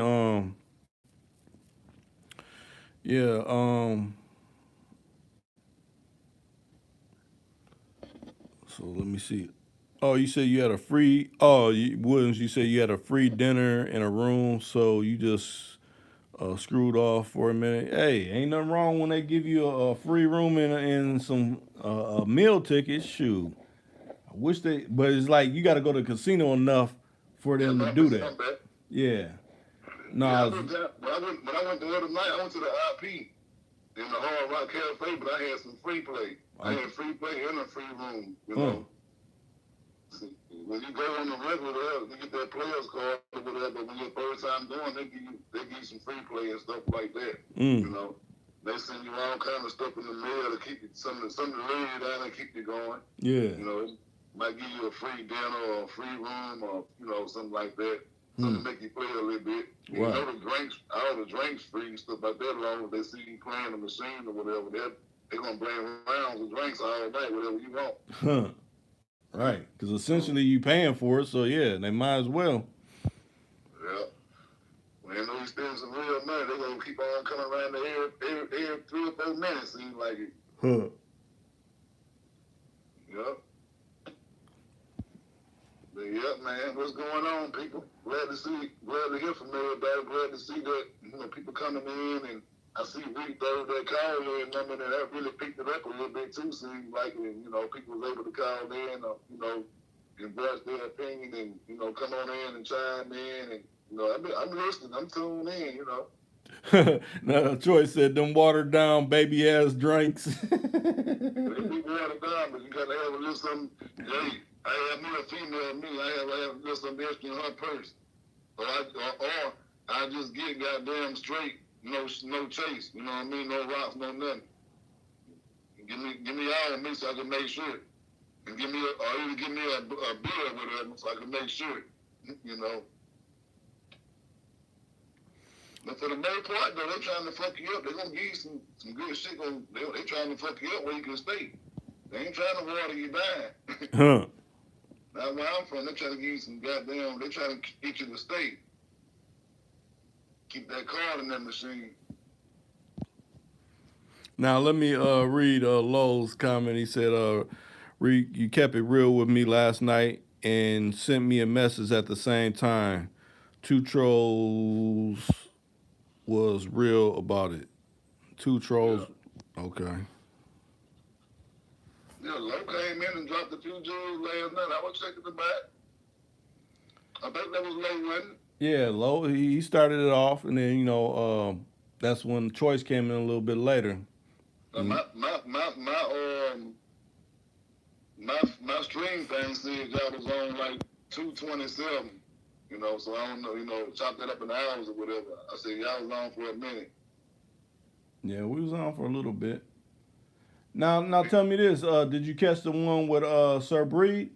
Yeah. So let me see. Oh, you said you had a free. Oh, Williams, you said you had a free dinner in a room, so you just screwed off for a minute. Hey, ain't nothing wrong when they give you a free room and some a meal tickets. Shoot, I wish they, but it's like you got to go to the casino enough for Yeah, them to my do bad, my that. bad. Yeah. Yeah, I No. looked at when I went the other night. I went to the IP in the Hard Rock Cafe, but I had some free play. I Okay. had free play in a free room. You Huh. know, see, when you go on the regular, you get that players card or whatever. But when your first time doing, they give you some free play and stuff like that. You Mm. know, they send you all kind of stuff in the mail to keep you something to lay you down and keep you going. Yeah. You know, might give you a free dinner or a free room or something like that. Hmm. Something to make you play a little bit. And Right. the drinks, all the drinks free and stuff like that. As long as they see you playing the machine or whatever, they're gonna bring rounds of drinks all night, whatever you want. Huh. Right. Because So essentially you paying for it, so yeah, they might as well. yeah, when they know you spending some real money, they're gonna keep on coming around the every 3 or 4 minutes. Seems like it. Huh. Yep. But yeah, man, what's going on, people? Glad to hear from everybody. Glad to see that people coming in, and I see we throw that call in number, and that really picked it up a little bit too. Seems like, and people was able to call in, and voice their opinion, and come on in and chime in, and I'm listening, I'm tuned in, Now, Troy said them watered down baby ass drinks. They be watered down, but you gotta have a little something. Hey, I have me a female me. I have a little something extra in her purse. Or I just get goddamn straight, no chase. You know what I mean? No rocks, no nothing. Give me all of me so I can make sure. And or even give me a beer or whatever so I can make sure. You know. But for the most part, though, they trying to fuck you up. They're gonna give you some good shit. They trying to fuck you up where you can stay. They ain't trying to water you down. Huh. That's where I'm from. They trying to give you some goddamn. They trying to get you to stay. Keep that card in that machine. Now let me read Lowell's comment. He said, "Reed, you kept it real with me last night and sent me a message at the same time. Two trolls was real about it. Two Yeah. trolls. Okay. Yeah, Low came in and dropped a few jewels last night. I was checking the back. I think that was Low, wasn't it? Yeah, Low. He started it off, and then that's when Choice came in a little bit later. Uh, Mm. my my my my um my stream thing said y'all was on like 227. So I don't know. Chop that up in hours or whatever. I said y'all was on for a minute. Yeah, we was on for a little bit. Now tell me this. Did you catch the one with Sir Breed?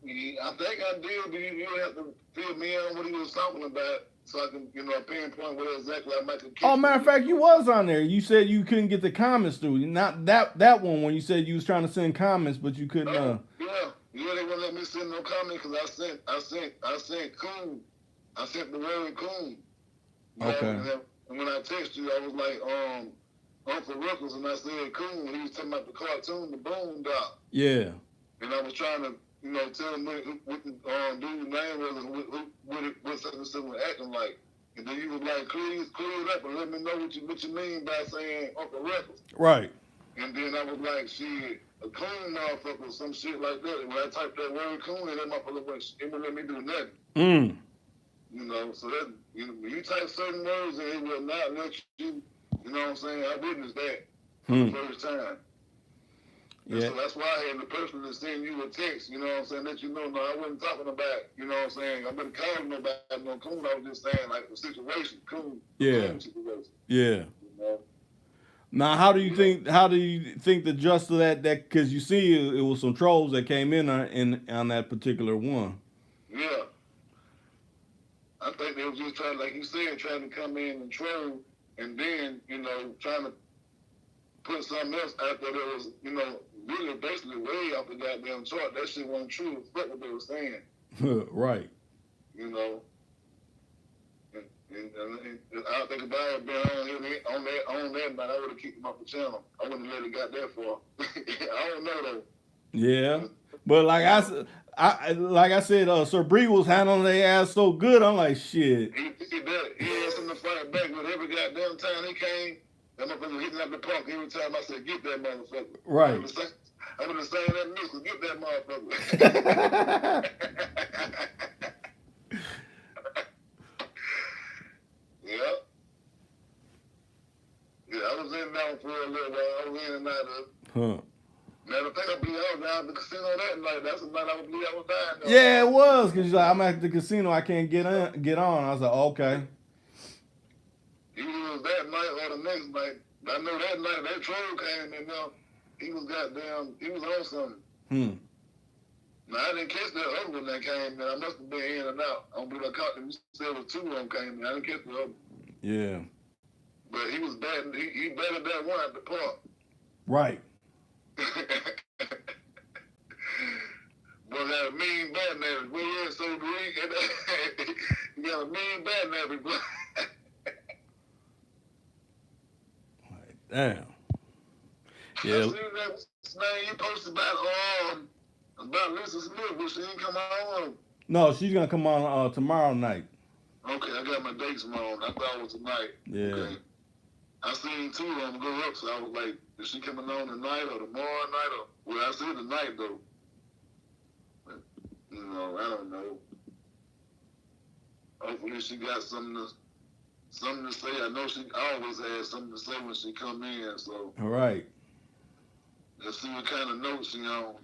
Yeah, I think I did, but you have to fill me in on what he was talking about so I can, pinpoint what exactly I might have Oh, catch matter of fact, you was on there. You said you couldn't get the comments through. Not that one when you said you was trying to send comments, but you couldn't. Oh, yeah. Yeah, they wouldn't let me send no comment because I sent coon. I sent the word coon. Okay. And when I texted you, I was like, Uncle Rickles, and I said coon. He was talking about the cartoon, the Boondock. Yeah. And I was trying to, tell him what the dude's name was and what such and such was acting like. And then he was like, clear it up and let me know what you mean by saying Uncle Rickles. Right. And then I was like, shit, a coon motherfucker or some shit like that. And when I typed that word coon, and that motherfucker wouldn't let me do nothing. Mm. So that, when you type certain words and it will not let you, you know what I'm saying? I witnessed that for the first time. And Yeah. so that's why I had the person to send you a text, you know what I'm saying, let you know, no, I wasn't talking about, you know what I'm saying, I wasn't calling nobody no coon, I was just saying, like, the situation, coon, Yeah. coon situation, Yeah. you know? Now, how do you think? How do you think the just of that? Because you see, it was some trolls that came in on that particular one. Yeah. I think they was just trying, like you said, trying to come in and troll, and then trying to put something else out there that was really basically way off the goddamn chart. That shit wasn't true. Fuck what they were saying. Right. You know. And I think if I had been on that night, I would have kicked him off the channel. I wouldn't have let it got that far. I don't know though. Yeah. But like I said, Sir Bree was handling their ass so good. I'm like, shit. He had something to fight back with every goddamn time he came. That motherfucker hitting up the park every time I said, get that motherfucker. Right. I'm gonna say that missile, get that motherfucker. Yeah. Yeah, I was in there for a little while. I was in and out of it. Huh. Matter of fact, I believe I was down at the casino that night. That's the night I believe I was down there. Yeah, it was, because like, I'm at the casino, I can't get on. I was like, okay. Either it was that night or the next night. I know that night that troll came in there. He was on something. Now, I didn't catch that other one that came in. I must have been in and out. I don't believe I caught them. You said it was two of them came in. I didn't catch the other one. Yeah. But he was bad. He batted that one at the park. Right. Boy got a mean batting average. Boy, yeah, so great. He got a mean batting average, boy. Damn. Yeah. I seen that name you posted about Lisa Smith, but she didn't come on. No, she's gonna come on tomorrow night. Okay, I got my dates wrong. I thought it was tonight. Yeah. Okay. I seen two of them go up, so I was like, is she coming on tonight or tomorrow night? Well, I see tonight though. But, I don't know. Hopefully she got something to say. I know she always has something to say when she come in, so. All right. Let's see what kind of notes she on.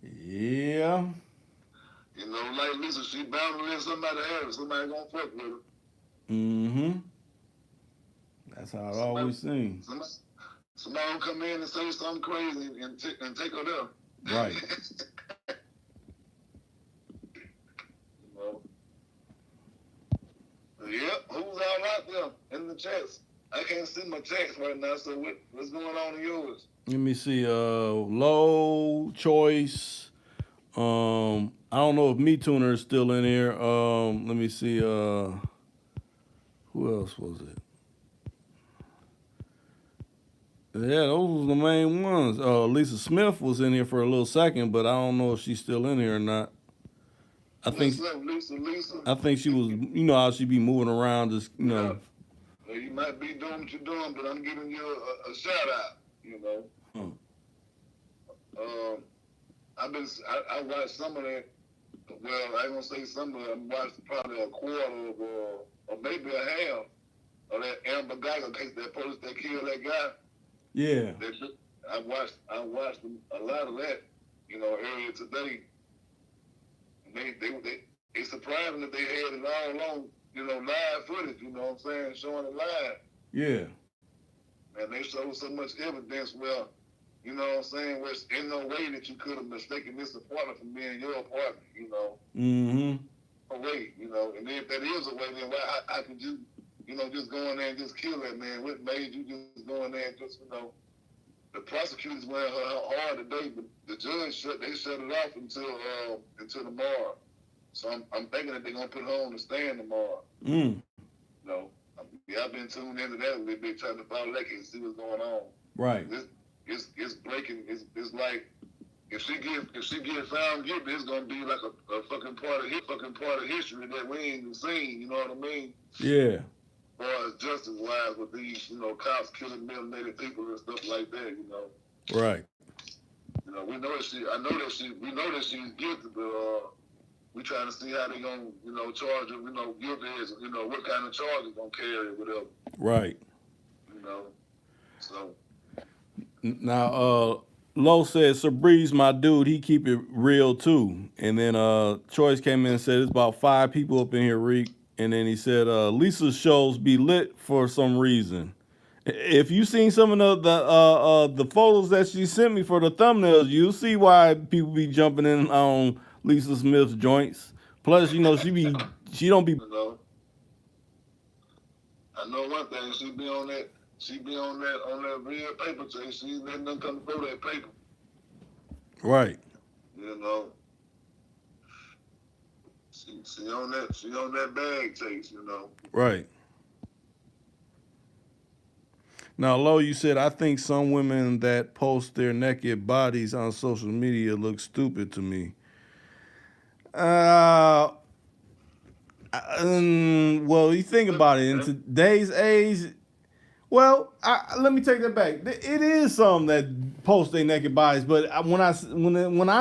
Yeah. Like Lisa, she bound to let somebody have it. Somebody gonna fuck with her. Mm-hmm. That's how it always seems. Somebody gonna come in and say something crazy and take her there. Right. Yep. Who's all out there in the chats? I can't see my chats right now. So what's going on in yours? Let me see. Low choice. I don't know if Meat Tuner is still in here. Let me see. Who else was it? Yeah, those was the main ones. Lisa Smith was in here for a little second, but I don't know if she's still in here or not. I think Lisa. I think she was. You know how she be moving around, just Yeah. Well, you might be doing what you're doing, but I'm giving you a shout out. I watched some of that. Well, I ain't gonna say some of it. I watched probably a quarter or maybe a half of that Amber Geiger case, that police that killed that guy. Yeah. I watched a lot of that, earlier today. They surprised me that they had it all on, live footage. You know what I'm saying, showing it live. Yeah. And they showed so much evidence. Well, you know what I'm saying? Where it's in no way that you could have mistaken this apartment for being your apartment, Mm-hmm. A way, and if that is a way, then why how could you, just go in there and just kill that man? What made you just go in there and just, the prosecutors went hard today, but the judge shut it off until tomorrow. So I'm thinking that they're gonna put her on the stand tomorrow. I've been tuned into that a little bit, trying to follow that case, see what's going on. Right. It's breaking. It's like if she get found guilty, it's gonna be like a fucking part of history that we ain't even seen. You know what I mean? Yeah. As far as justice wise, with these cops killing melanated people and stuff like that. Right. We know that she's guilty, but we trying to see how they gonna charge her. Guilty as what kind of charges gonna carry, whatever. Right. So. Now, Low said, Sir Breeze, my dude, he keep it real too. And then Choice came in and said, there's about 5 people up in here, Reek. And then he said, Lisa's shows be lit for some reason. If you seen some of the photos that she sent me for the thumbnails, you'll see why people be jumping in on Lisa Smith's joints. Plus, she don't be I know one thing. She be on that. She be on that real paper chase. She ain't letting nothing come through that paper. Right, You know. She on that. She on that bag chase. You know. right. Now, Lo, you said I think some women that post their naked bodies on social media look stupid to me. Uh, well, you think about it in today's age. Well, let me take that back. It is some that post their naked bodies, but when I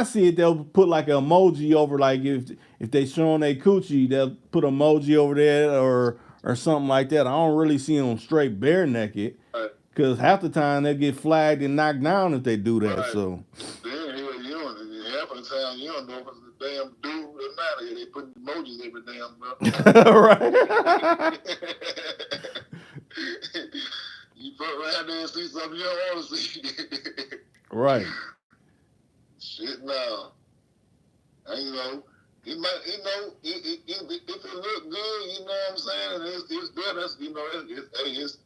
see it, they'll put like an emoji over, like if they showing their coochie, they'll put an emoji over there or something like that. I don't really see them straight bare naked, Right. because half the time they get flagged and knocked down if they do that. Right. So Then hell, you don't. Half of the time you don't know if it's a damn dude or not. They put emojis every damn right, You put around there and see something you don't want to see. right. Shit, now. And, it might, if it look good, you know what I'm saying, and it's good. That's,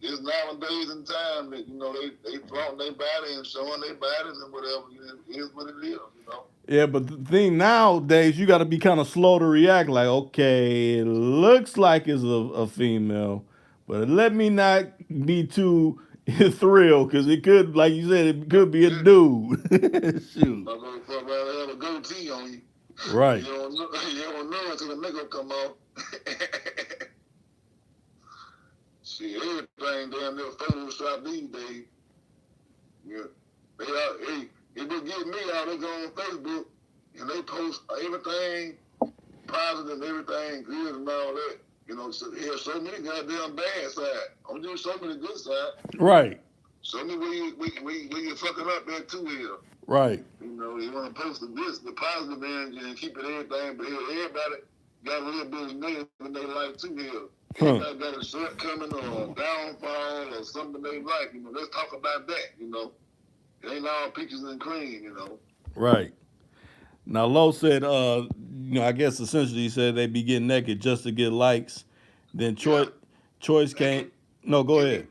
it's nowadays in time that they flaunt their body and showing their bodies and whatever. It is what it is, you know. Yeah, but the thing nowadays, you got to be kind of slow to react. Like, okay, it looks like it's a female, but let me not be too thrilled, because it could, like you said, it could be a dude. Shoot. My motherfucker rather have a goatee on you. Right. You don't know until the makeup come off. See, everything damn near Photoshop these days. Yeah. It would get me out. They go on Facebook and they post everything positive, everything good and all that. So here's so many goddamn bad side. I'm just showing me the good side. Right. Show me where you fucking up there too here. Right. You want to post the positive end and keep it everything, but everybody got a little bit of negative in their life too here. Everybody got a shortcoming or a downfall or something they like. Let's talk about that. It ain't all peaches and cream. Right. Now, Lo said, I guess essentially he said they be getting naked just to get likes. Then Yeah. Choice came. No, go ahead.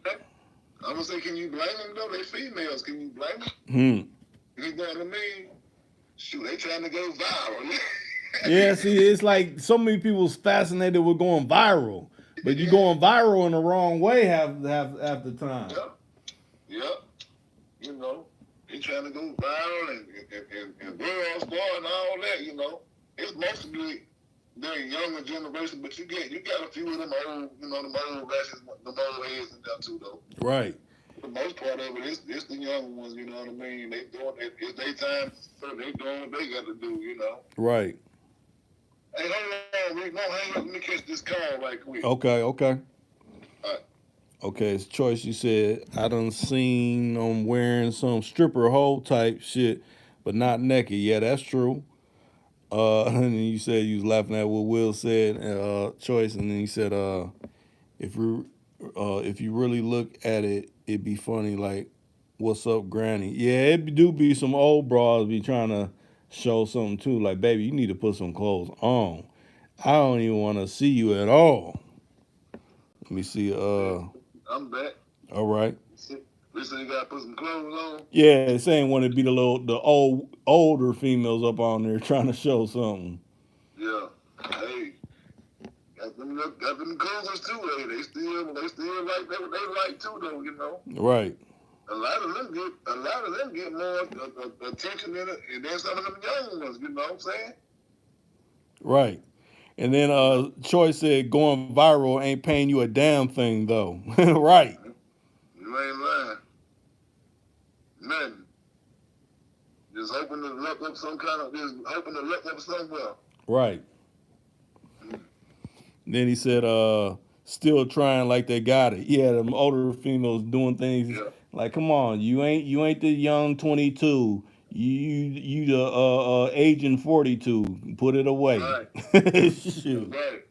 I'm gonna say, can you blame them though? They females. Can you blame them? You know what I mean? Shoot, they trying to go viral. Yeah, see, it's like so many people's fascinated with going viral, but you going viral in the wrong way half the time. Yep. Yep. They trying to go viral and world star and all that. It's mostly the younger generation, but you got a few of them old, them old rashes, them old heads and that too, though. Right. For the most part of it, it's the young ones, you know what I mean? They doing it, it's their time, so they doing what they got to do. Right. Hey, hold on, Rick. No, hang up. Let me catch this call right quick. Okay. All right. Okay, it's Choice. You said I done seen them wearing some stripper hole type shit, but not naked. Yeah, that's true. And then you said you was laughing at what Will said, Choice, and then you said, if you really look at it, it'd be funny. Like, what's up, Granny? Yeah, it do be some old bras be trying to show something too. Like, baby, you need to put some clothes on. I don't even want to see you at all. Let me see. I'm back. All right. We said you got to put some clothes on. Yeah, saying want to be the older females up on there trying to show something. Yeah. Hey, got them cougars too. Hey, they still like that. They like too though. Right. A lot of them get more attention than some of them young ones. You know what I'm saying? Right. And then Choice said going viral ain't paying you a damn thing though. Right. You ain't lying. Nothing. Just hoping to look up just hoping to look up somewhere. Right. Then he said, still trying like they got it. Yeah, them older females doing things Yeah. like, come on, you ain't the young 22. You the aging 42. Put it away. Right. Shoot. Right.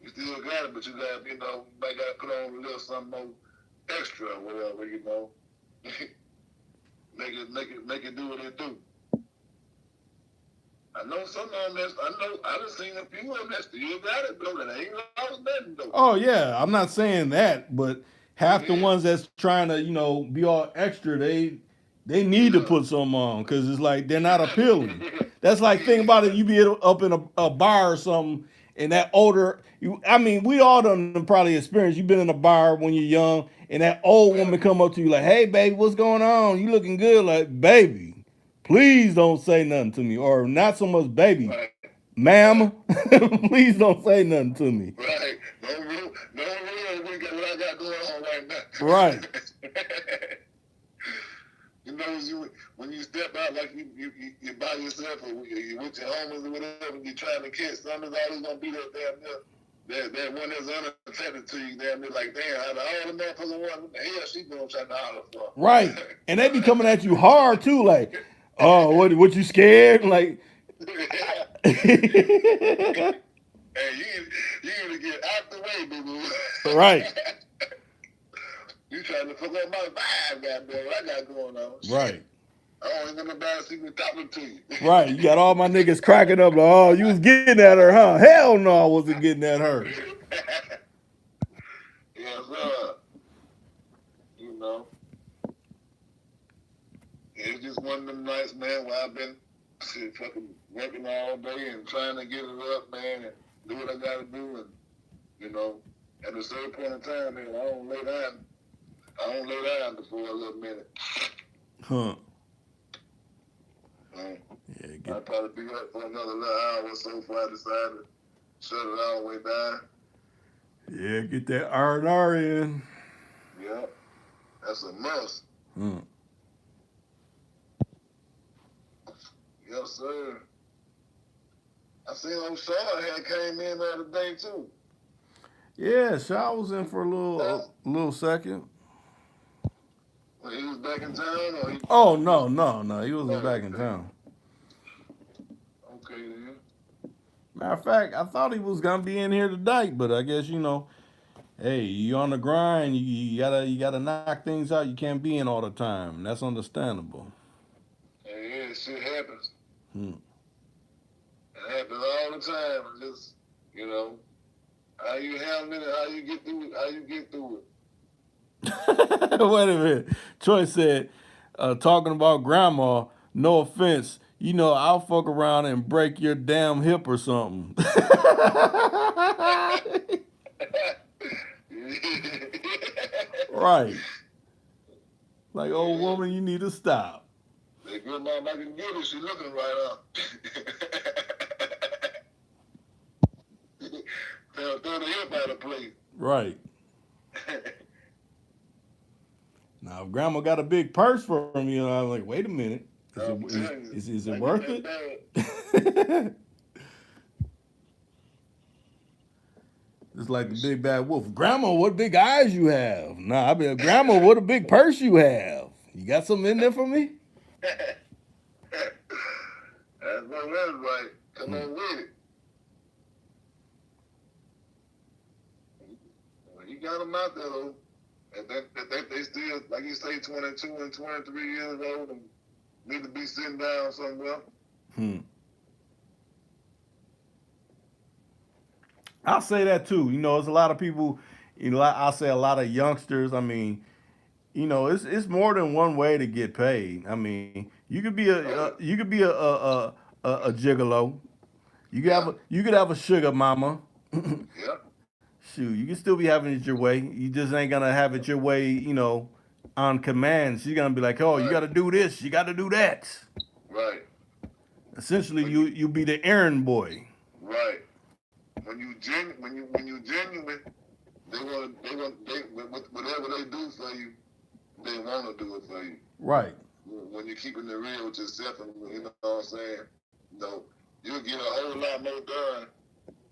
You still got it, but you got you might got to put on a little something more extra or whatever. Make it do what it do. I know some of them that's, I know, I done seen a few of them that still got it, though, that ain't lost nothing, though. Oh yeah, I'm not saying that, but half the Yeah, ones that's trying to, be all extra, they need to yeah. put some on because it's like they're not appealing. That's like think about it. You be up in a bar or something, and that older, I mean, we all done probably experienced. You've been in a bar when you're young, and that old Yeah, woman come up to you like, "Hey, baby, what's going on? You looking good?" Like, baby, please don't say nothing to me, or not so much, baby, right, right, ma'am, please don't say nothing to me. right. No rule. We got what I got going on right Right. now. You know, when you step out like you by yourself or you with your homies or whatever, and you're trying to catch something, there's always gonna be that damn near that one that's unattended to you, damn near like damn, out of all the motherfuckers, what the hell she gonna try to holler for? Right. And they be coming at you hard too, like, oh, what you scared? Like Hey, you need to get out the way, boo boo. right. You trying to fuck up my vibe, goddamn, what I got going on. Shit. Right. I don't even know about to see talking to you. Right. You got all my niggas cracking up like, oh, you was getting at her, huh? Hell no, I wasn't getting at her. Yes, sir. You know, it's just one of them nights, man, where I've been shit, fucking working all day and trying to get it up, man, and do what I gotta do. And, you know, at a certain point in time, man, I don't lay down. I don't lay down for a little minute. Huh. Um, Yeah, I'll probably be up for another little hour or so before I decide to shut it all the way down. get that R&R in. Yeah, that's a must. Huh. Yes, sir. I seen old Shaw had came in the other day, too. Yeah, Shaw was in for Yeah. a little second. When he was back in town, or he Oh no. He wasn't oh, back in okay. town. Okay, then. Matter of fact, I thought he was gonna be in here tonight, but I guess hey, you on the grind. You gotta knock things out. You can't be in all the time. That's understandable. Hey, yeah, shit happens. Hmm. It happens all the time. Just, you know, how you handle it, how you get through it, how you get through it. Wait a minute. Troy said, talking about grandma. No offense. I'll fuck around and break your damn hip or something. Right. Like, old Yeah. woman, you need to stop. That good mom I can get it, she looking right up. Throw the hip out of place. Right. Now, if grandma got a big purse for me, I'm like, wait a minute. I'm telling you, Is it I get worth that it? bad. It's like the big bad wolf. Grandma, what big eyes you have? Nah, I mean, Grandma, what a big purse you have. You got something in there for me? That's right. Come Hmm. on with it. Well, you got them out there, though. And they still, like you say, 22 and 23 years old and need to be sitting down somewhere. Hmm. I'll say that too. There's a lot of people. I'll say a lot of youngsters. I mean, it's more than one way to get paid. I mean, Oh, you could be a gigolo. yeah, You could have a sugar mama. yeah, Shoot, you can still be having it your way. You just ain't gonna have it your way, on command. She's gonna be like, oh, you right, gotta do this, you gotta do that. right. Essentially, When you, you be the errand boy. right. When you genuine, whatever they do for you, they want to do it for you. Right. When you're keeping it real with yourself, and you know what I'm saying, you know, you'll get a whole lot more done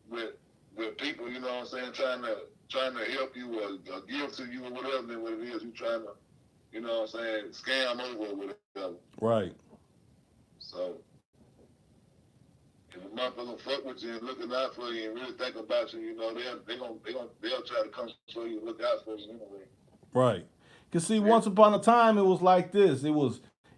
with people, you know what I'm saying, trying to help you or give to you or whatever than what it is you trying to, you know what I'm saying, scam over or whatever. Right. So if a motherfucker fuck with you and looking out for you and really think about you, you know, they'll try to come for you, look out for you anyway. Right. Cause see, Yeah. once upon a time, it was like this.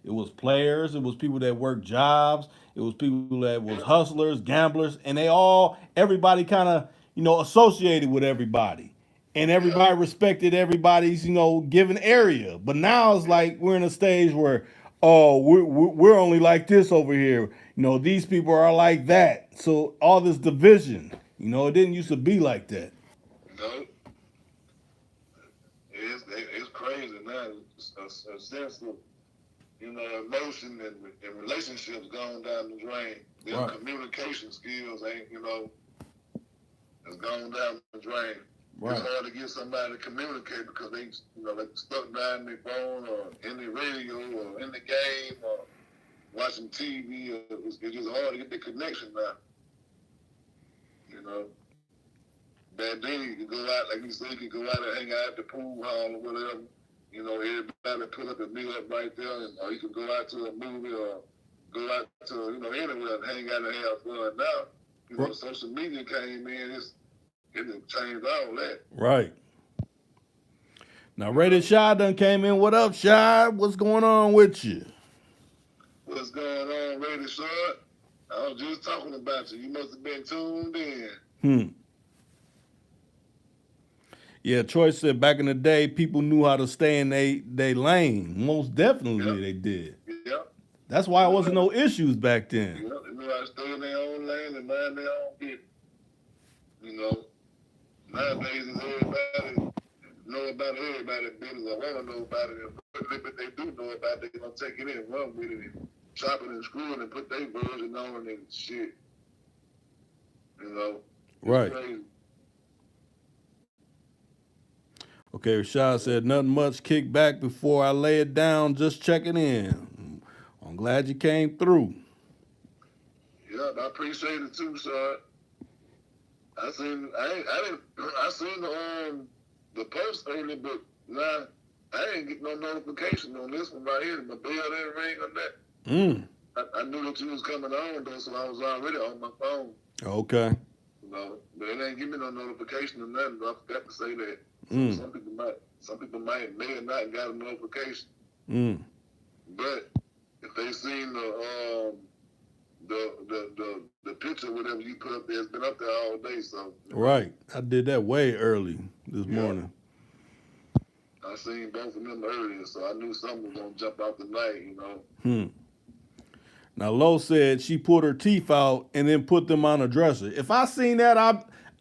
It was players. It was people that worked jobs. It was people that was Yeah, hustlers, gamblers, and they all, everybody kind of, associated with everybody, and yeah, everybody respected everybody's, given area. But now it's like we're in a stage where, oh, we're only like this over here. These people are like that. So all this division, it didn't used to be like that. you know, it's crazy now. It's a sense of emotion and relationships gone down the drain. Their Right. communication skills ain't has gone down the drain. It's Right. hard to get somebody to communicate because they stuck behind their phone or in the radio or in the game or watching TV. It's just hard to get the connection now. You know, back then you could go out, like you said, you could go out and hang out at the pool hall or whatever. Everybody put up and meet up right there, or you could go out to a movie or go out to anywhere and hang out and have fun. Now, social media came in, it done changed all that. Right. Now, Rated Shy done came in. What up, Shy? What's going on with you? What's going on, Lady Short? I was just talking about you. You must have been tuned in. Hmm. Yeah, Troy said back in the day, people knew how to stay in they lane. Most definitely Yep, they did. yep. That's They why it knew wasn't how, no issues back then. they knew how to stay in their own lane and mind their own business. You know, nowadays is everybody know about everybody's business. I want to know about it, but they do know about it. They're gonna take it in, run with it, and chop it and screw it, and put their version on it and shit. It's Right. crazy. Okay, Rashad said nothing much. Kick back before I lay it down. Just checking in. I'm glad you came through. Yeah, I appreciate it too, son. I seen the post earlier, but nah, I didn't get no notification on this one right here. My bell didn't ring on that. Mm. I knew that you was coming on though, so I was already on my phone. Okay. But it ain't give me no notification or nothing. But I forgot to say that. So Mm. some people may have not got a notification. Mm. But if they seen the picture, whatever you put up there, it's been up there all day. So Right. I did that way early this yeah, morning. I seen both of them earlier, so I knew something was gonna jump out tonight. Hmm. Now, Lo said she pulled her teeth out and then put them on a dresser. If I seen that,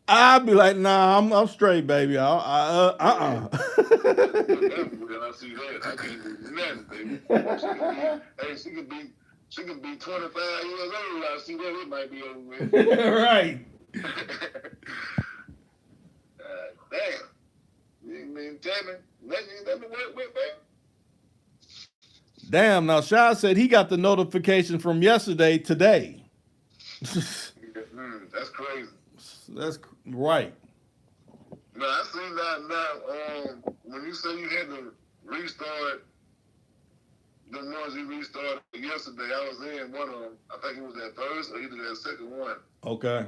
I'd be like, nah, I'm straight, baby. Yeah, when I see that, I can't do nothing, baby. She could be 25 years old. I see that it might be over with. Right. Damn. You mean tell me? Let me work with, baby. Damn. Now, Shy said he got the notification from yesterday today. That's crazy. That's right. No, I seen that now. When you say you had to restart the ones you restarted yesterday, I was in one of them. I think it was that first or either that second one. Okay.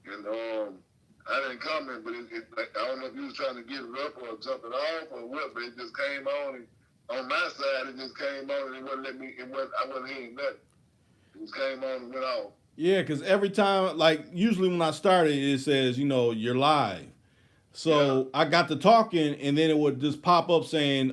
And I didn't comment, but I don't know if you was trying to get it up or jump it off or what, but it just came on. And on my side, it just came on and it wouldn't let me. I wasn't hearing nothing. It just came on and went off. Yeah, because every time, like, usually when I started, it says, you're live. Yeah, So I got to talking, and then it would just pop up saying,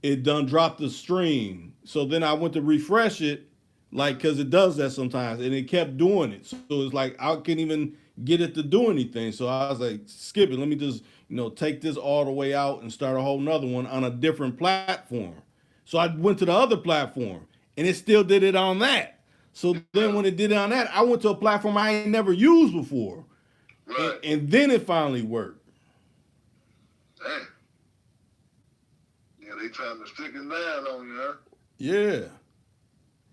it done dropped the stream. So then I went to refresh it, like, because it does that sometimes, and it kept doing it. So it's like I couldn't even get it to do anything. So I was like, skip it. Let me just, take this all the way out and start a whole nother one on a different platform. So I went to the other platform, and it still did it on that. So then when it did it on that, I went to a platform I ain't never used before. And, right. and then it finally worked. Damn. Yeah, they trying to stick it down on you, huh? Yeah.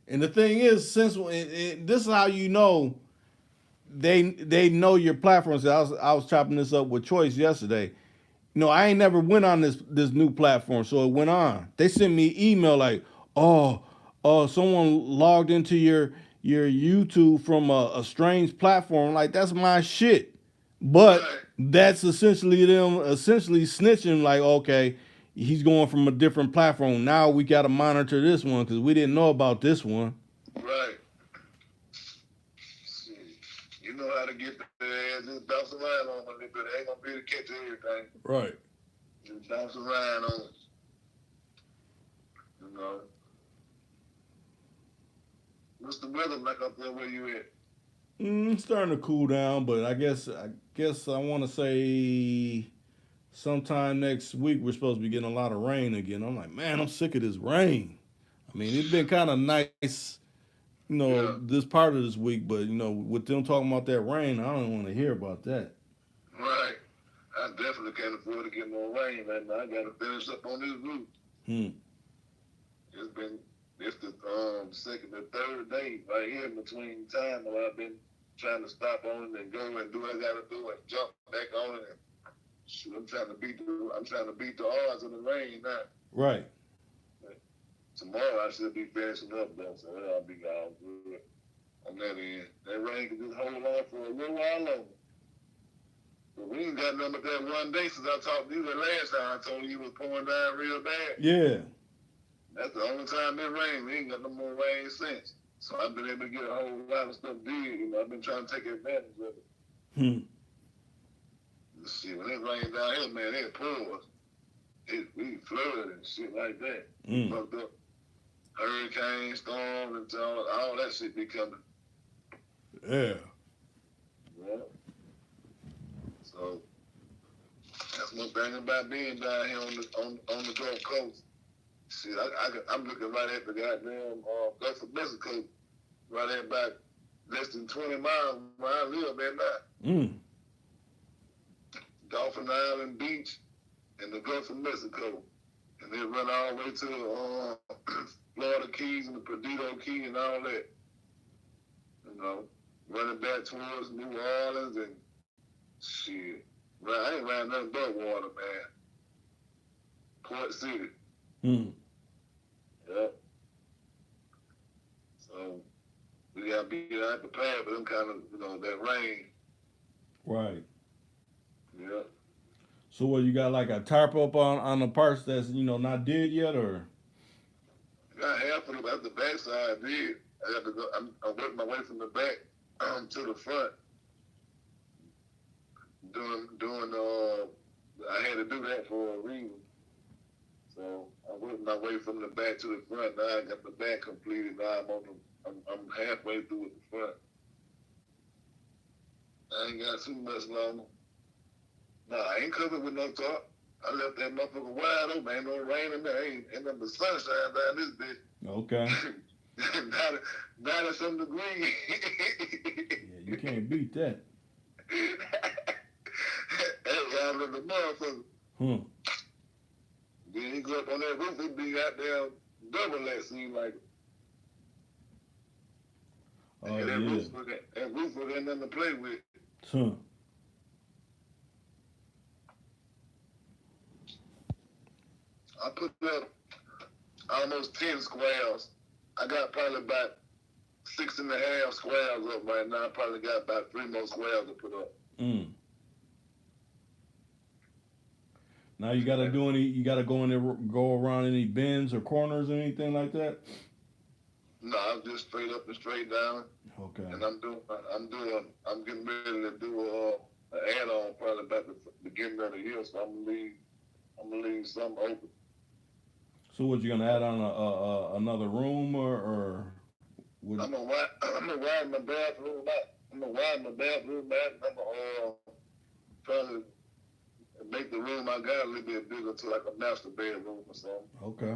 And the thing is, since this is how you know they know your platforms. I was chopping this up with Choice yesterday. I ain't never went on this new platform, so it went on. They sent me email like, someone logged into your YouTube from a strange platform. Like, that's my shit. But Right. that's essentially them snitching. Like, okay, he's going from a different platform. Now we got to monitor this one because we didn't know about this one. Right. Shit. You know how to get the ass, just bounce around on them a little bit. They ain't gonna be able to catch everything. Right. Just bounce around on it. You know. What's the weather like up there where you at? It's starting to cool down, but I guess I want to say sometime next week we're supposed to be getting a lot of rain again. I'm like, man, I'm sick of this rain. I mean, it's been kind of nice, Yeah. this part of this week, but with them talking about that rain, I don't want to hear about that. Right. I definitely can't afford to get no rain right now. I gotta finish up on this roof. Hmm. It's been it's the second or third day right here in between time where I've been trying to stop on it and go and do what I gotta do and jump back on it. And shoot, I'm trying to beat the odds of the rain now. Right. But tomorrow I should be finishing up though, so I'll be all good on that end. That rain can just hold on for a little while longer. But we ain't got nothing but that one day since I talked to you the last time. I told you it was pouring down real bad. Yeah. That's the only time it rained. We ain't got no more rain since. So I've been able to get a whole lot of stuff did. I've been trying to take advantage of it. Hmm. See, when it rained down here, man, it pours. We flooded and shit like that. Mm. Fucked up. Hurricane, storm, and all that shit be coming. Yeah. Yeah. So that's one thing about being down here on the Gulf Coast. Shit, I'm looking right at the goddamn Gulf of Mexico, right at about less than 20 miles where I live at now. Mm. Dolphin Island Beach and the Gulf of Mexico. And they run all the way to the Florida Keys and the Perdido Key and all that. Running back towards New Orleans and shit. I ain't ran nothing but water, man. Port City. Mm. Yep. So we gotta be prepared for them kind of, that rain. Right. Yeah. So what, you got like a tarp up on the parts that's not did yet, or? I got half of them at the backside. I did. I got to go. I'm working my way from the back to the front. Doing. I had to do that for a reason. So I worked my way from the back to the front. Now I got the back completed. Now I'm halfway through with the front. I ain't got too much longer. No, I ain't covered with no tarp. I left that motherfucker wide open. Ain't no rain in there. Ain't nothing but sunshine down this bitch. Okay. 90-some degrees. Yeah, you can't beat that. That's out of the motherfucker. Hmm. Then you go up on that roof, it be goddamn double that seem like it. Oh, that yeah. Roof was ain't nothing to play with. Huh. I put up almost 10 squares. I got probably about 6.5 squares up right now. I probably got about 3 more squares to put up. Mm. Now you gotta do any? You gotta go in there, go around any bends or corners or anything like that? No, I'm just straight up and straight down. Okay. And I'm getting ready to do an add-on probably about the beginning of the year. So I'm gonna leave something open. So what, you gonna add on another room or what? I'm gonna widen my bathroom out. I'm gonna widen my bathroom out. I'm gonna probably make the room I got a little bit bigger to like a master bedroom or something. Okay.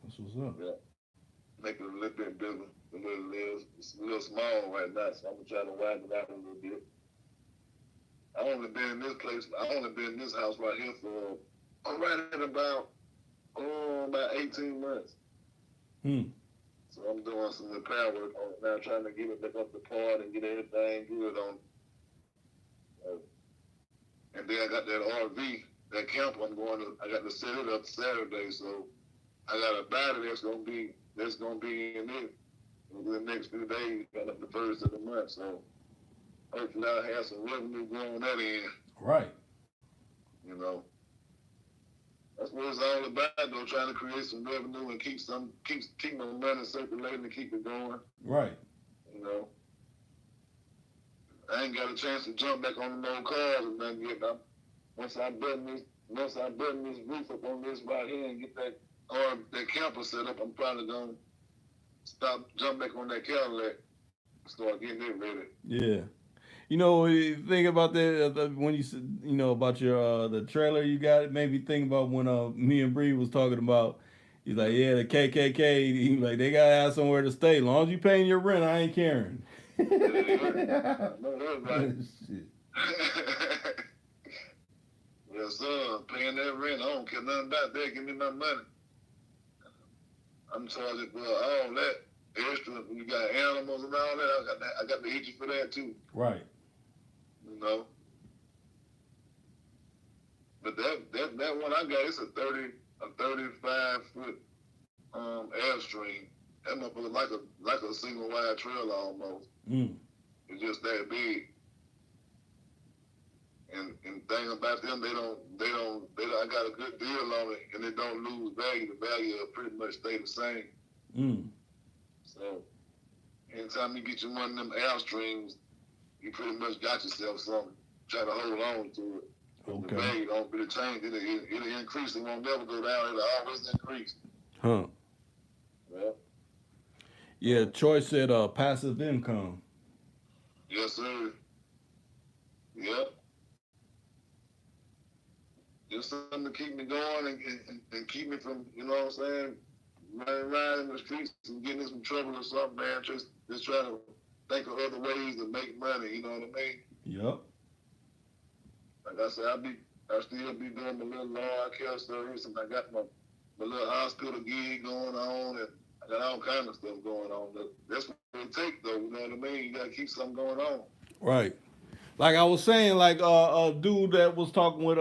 That's what's up. Yeah. Make it a little bit bigger. It's a little small right now, so I'm gonna try to widen it out a little bit. I only been in this house right here for right at about 18 months. Hmm. So I'm doing some repair work on it now, trying to get it back up to par and get everything good on it. And then I got that RV, that camp I got to set it up Saturday, so I got a battery that's gonna be in it in the next few days, got up the first of the month. So hopefully I'll have some revenue going on that end, Right. you know. That's what it's all about, though. Trying to create some revenue and keep my money circulating and keep it going. Right. You know, I ain't got a chance to jump back on the old cars and nothing yet. Once once I button this roof up on this right here and get that camper set up, I'm probably gonna jump back on that Cadillac, start getting it ready. Yeah. You know, when you think about that when you said, you know, about your the trailer you got, it made me think about when me and Bree was talking about. He's like, yeah, the KKK. He like, they gotta have somewhere to stay. As long as you paying your rent, I ain't caring. Yeah, I know that's right. Shit. Yes, sir. Paying that rent, I don't care nothing about that. Give me my money. I'm charging for all that extra. When you got animals and all that, I got to hit you for that too. Right. You know. But that one I got, it's a 35 foot airstream. That motherfucker like a single wide trailer almost. Mm. It's just that big. And thing about them, they don't. I got a good deal on it, and it don't lose value. The value will pretty much stay the same. Mm. So, anytime you get you one of them airstreams, you pretty much got yourself something. Try to hold on to it. Okay. The value don't really change. It'll increase. It won't never go down. It'll always increase. Huh. Well, Yeah, Troy said passive income. yes, sir. Yep. Just something to keep me going and keep me from, you know what I'm saying, running around in the streets and getting in some trouble or something, man. Just trying to think of other ways to make money, you know what I mean? Yep. Like I said, I still be doing my little law care service, and I got my little hospital gig going on, and I got all kind of stuff going on. That's what it takes, though, you know what I mean? You got to keep something going on. Right. Like I was saying, like a dude that was talking with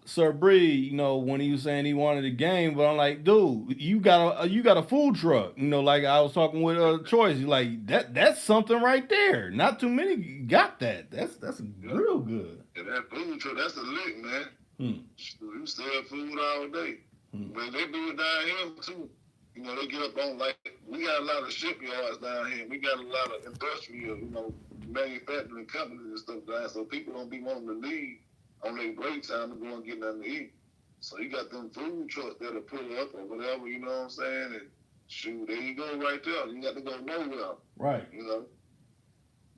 Sir Bree, you know, when he was saying he wanted a game, but I'm like, dude, you got a food truck, you know, like I was talking with Choice, like that's something right there. Not too many got that. That's Yeah. real good. And that food truck, that's a lick, man. Hmm. You sell food all day. Hmm. But they do it down here, too. You know, they get up on, like, we got a lot of shipyards down here. We got a lot of industrial, you know, manufacturing companies and stuff down here. So people don't be wanting to leave on their break time to go and get nothing to eat. So you got them food trucks that'll pull up or whatever, you know what I'm saying? And shoot, there you go right there. You got to go nowhere, Right. you know?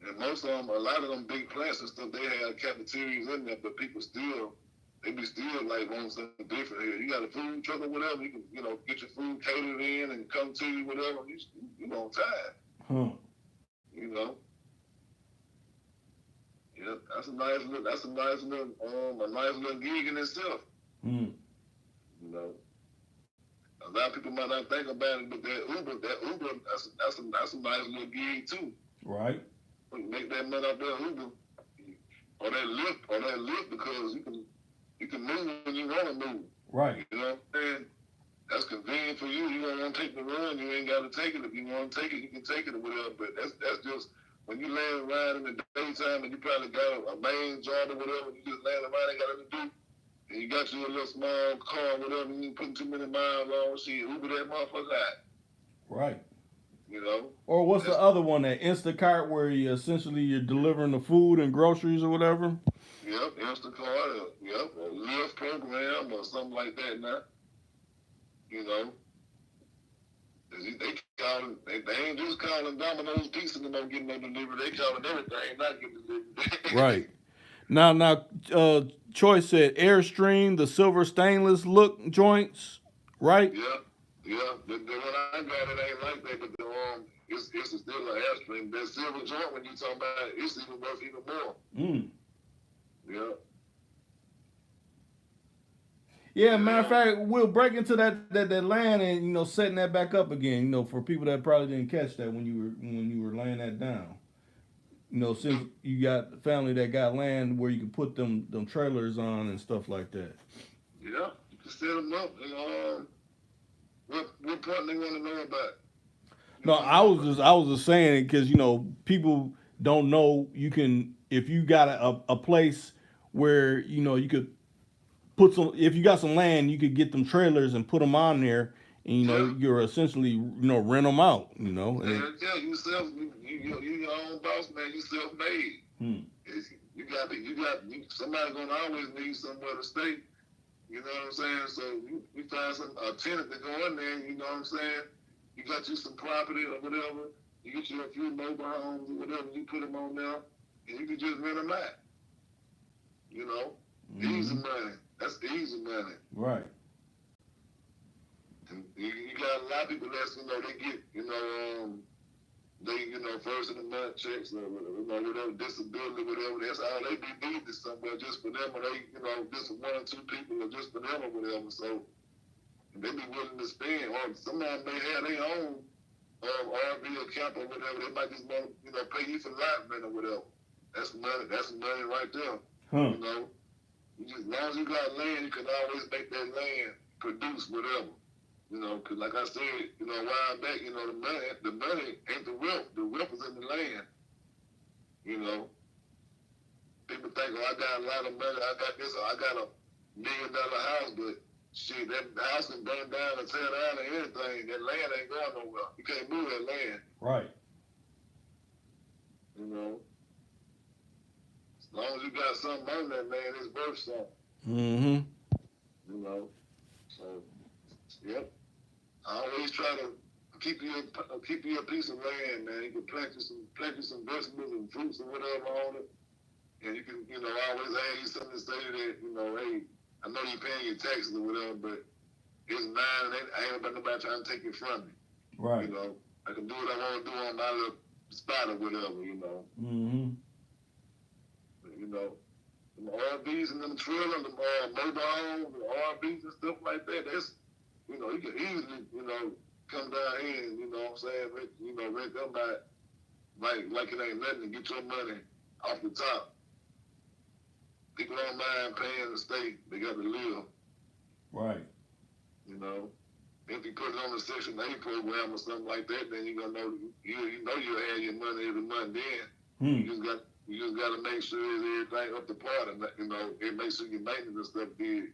And most of them, a lot of them big plants and stuff, they have cafeterias in there, but people still, they be still like wanting something different here. You got a food truck or whatever, you can, you know, get your food catered in and come to you, whatever. You on time, Huh. you know. Yeah, that's a nice little gig in itself. Hmm. You know, a lot of people might not think about it, but that Uber, that's a nice little gig too. Right. You make that money out there Uber, or that lift because you can move when you want to move. Right. You know what I'm saying? That's convenient for you. You don't want to take the run, you ain't got to take it. If you want to take it, you can take it or whatever. But that's just when you laying around in the daytime and you probably got a main job or whatever, you just laying around, ain't got nothing to do. And you got your little small car or whatever, you ain't putting too many miles on, shit, Uber that motherfucker out. Right. You know? Or what's the other one, that Instacart, where you're delivering the food and groceries or whatever? Yep, Instacart, yep, or Lyft program or something like that now. You know? They ain't just calling Domino's Pizza and don't get no delivery. They calling everything not getting delivered. Right. Now, Troy said Airstream, the silver stainless look joints, right? Yeah. The one I got, it ain't like that, but it's still an Airstream. That silver joint, when you talking about it, it's even worth even more. Mm. Yeah. Yeah, matter of fact, we'll break into that land and, you know, setting that back up again. You know, for people that probably didn't catch that when you were laying that down. You know, since you got family that got land where you can put them trailers on and stuff like that. Yeah, you can set them up. And what part they want to know about? No, I was just saying it because, you know, people don't know you can, if you got a place where, you know, you could put some. If you got some land, you could get them trailers and put them on there, and Yeah. you're essentially rent them out. And it. Hell yeah, you your own boss, man. You self made. Hmm. Somebody gonna always need somewhere to stay. You know what I'm saying? So you find a tenant to go in there. You know what I'm saying? You got you some property or whatever. You get you a few mobile homes or whatever. You put them on there, and you can just rent them out. You know, easy money. That's easy money. Right. And you got a lot of people that's they get they first of the month checks or whatever disability whatever. That's all they be needing somewhere just for them, or they just one or two people or just for them or whatever. So they be willing to spend, or somebody may have their own RV or camp or whatever. They might just want to pay you for lot rent or whatever. That's money. That's money right there. Huh. As long as you got land, you can always make that land produce whatever. Because like I said, a while back, the money ain't the wealth. The wealth is in the land. People think, oh, I got a lot of money, I got this, or I got $1 million house, but shit, that house can burn down and tear down and anything. That land ain't going nowhere. You can't move that land. Right. As long as you got something on that land, it's worth something. Mm-hmm. So, yep. I always try to keep you a piece of land, man. You can plant you some vegetables and fruits and whatever on it, and you can always have you something to say that hey, I know you're paying your taxes or whatever, but it's mine, and I ain't about nobody trying to take it from me. Right. I can do what I want to do on my little spot or whatever. Mm-hmm. The RVs and them trailers, the mobile homes, the RVs and stuff like that. That's you can easily, come down here and, rent them out like it ain't nothing to get your money off the top. People don't mind paying the state. They got to live. Right. If you put it on the Section 8 program or something like that, then you're gonna know you'll have your money every month then. You just got to make sure everything up to par, and it makes sure your maintenance and stuff good.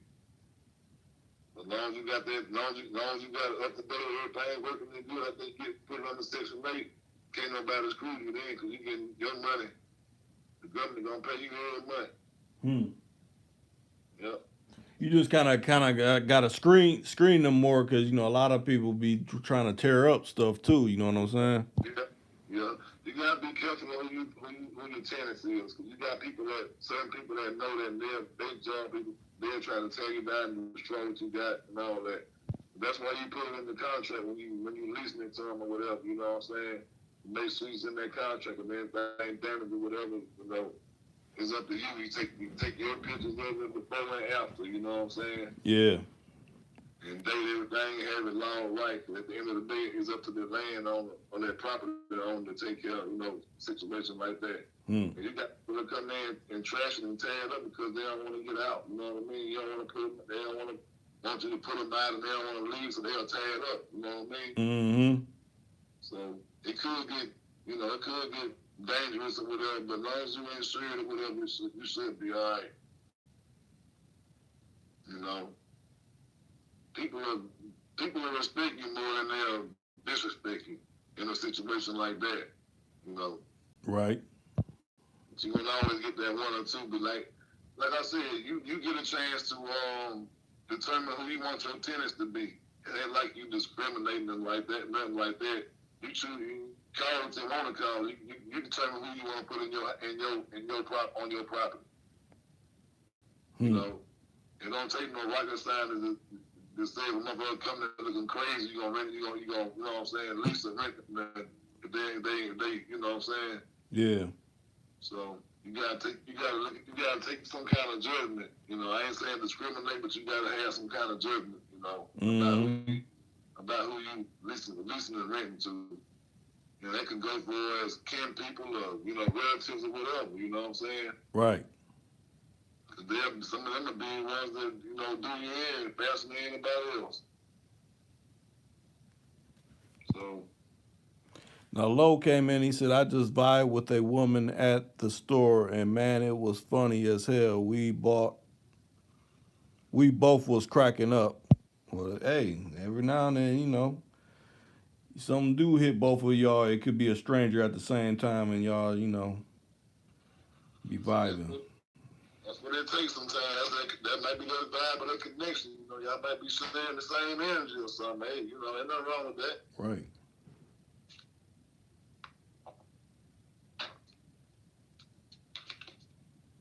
As long as you got that, as long as you got it up to date, everything working and good, I think you put it on the Section 8, can't nobody screw you then, because you getting your money. The government gonna pay you every month. Yep. You just kind of got to screen them more because a lot of people be trying to tear up stuff too. You know what I'm saying? Yeah. You gotta be careful who your tenants is, because you got certain people that know that they job people, they'll try to tear you down and destroy what you got and all that. That's why you put it in the contract when you leasing it to them or whatever. You know what I'm saying? Make sure it's in that contract, and then anything damage or whatever, it's up to you. You take your pictures of it before and after. You know what I'm saying? Yeah. And date everything, have it long right. At the end of the day, it's up to the land on that property owner to take care of, situation like that. And you got people come in and trash it and tear it up because they don't want to get out. You know what I mean? You don't want to they don't want you to put them out, and they don't want to leave, so they'll tear it up. You know what I mean? Mm-hmm. So it could get dangerous or whatever, but as long as you insured or whatever, you should be all right. People will respect you more than they'll disrespect you in a situation like that. Right. But you won't always get that one or two, but like I said, you get a chance to determine who you want your tenants to be. It ain't like you discriminating them like that, nothing like that. You choose, you call what you want to call. You determine who you want to put on your property. It don't take no rocket scientist to say if a motherfucker coming in looking crazy, you gonna you know what I'm saying, lease or rent it. If they you know what I'm saying? Yeah. So you gotta take some kind of judgment. I ain't saying discriminate, but you gotta have some kind of judgment, about who you listen and renting to. That can go for as kin people or, relatives or whatever, you know what I'm saying? Right. Some of them are being ones that, do you in faster than anybody else. So. Now, Lowe came in, he said, I just vibed with a woman at the store, and man, it was funny as hell. We bought we both was cracking up. Well, hey, every now and then, something do hit both of y'all. It could be a stranger at the same time, and y'all, be So vibing. that's what it takes sometimes. That might be the vibe of the connection. Y'all might be sharing the same energy or something. Hey, ain't nothing wrong with that. Right.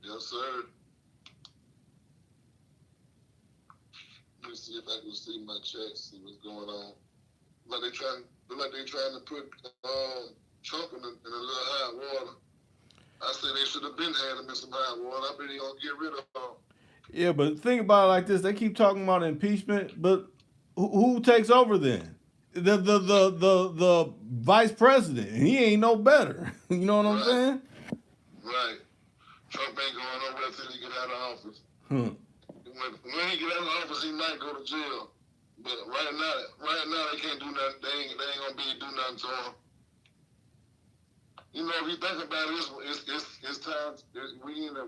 Yes, sir. Let me see if I can see my chat, see what's going on. Look like they trying to put Trump in a little hot water. I said they should have been had him in some hot water. I bet he gonna get rid of him. Yeah, but think about it like this: they keep talking about impeachment, but who takes over then? The vice president, and he ain't no better. You know what I'm Right, saying? right. Trump ain't going nowhere till he get out of office. Huh. When he get out of office, he might go to jail. But right now they can't do nothing. They ain't gonna do nothing to him. If you think about it, it's time. We in the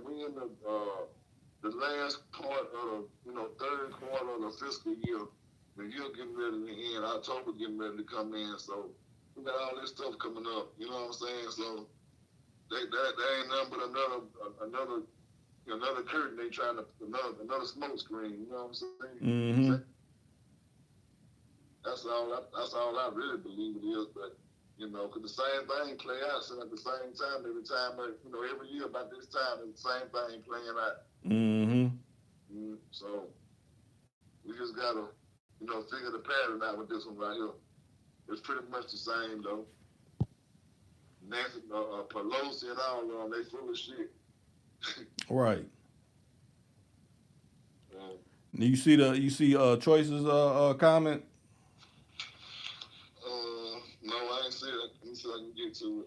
last part of third quarter of the fiscal year. The year getting ready to end. October getting ready to come in. So we got all this stuff coming up. You know what I'm saying? So that ain't nothing but another curtain. They trying to another smoke screen. You know what I'm saying? Mm-hmm. That's all I really believe it is. But because the same thing play out at the same time every time. Every year about this time, the same thing playing out. Mm-hmm. So we just gotta, figure the pattern out with this one right here. It's pretty much the same though. Nancy, Pelosi and all of them, they full of shit. Right. Um, You see choices comment. no, I ain't said it. Let me see if I can get to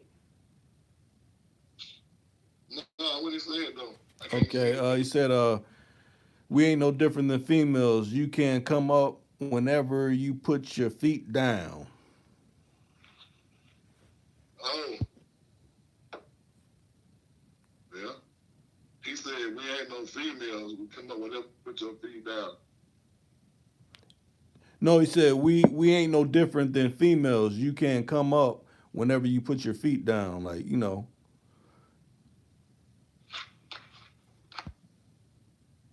it. No, what he said though? I can't see Okay. it. He said we ain't no different than females. You can come up whenever you put your feet down. Oh, yeah. He said we ain't no females. We come up with them, put your feet down. No, he said we ain't no different than females. You can come up whenever you put your feet down. Like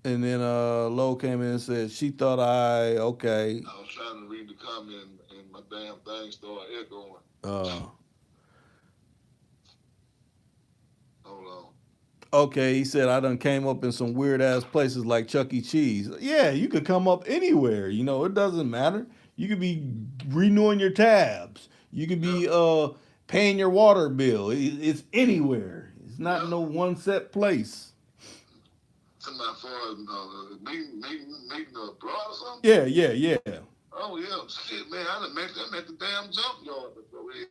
And then Lo came in and said she thought I okay. I was trying to read the comment and my damn thing started echoing. Uh, Hold on. okay, he said I done came up in some weird ass places like Chuck E. Cheese. Yeah, you could come up anywhere. It doesn't matter. You could be renewing your tabs. You could Yep. be paying your water bill. It's anywhere. It's not Yep. no one set place. Somebody for meeting abroad or something. Yeah, yeah, yeah. Oh yeah, shit, man! I done met the damn junkyard before here,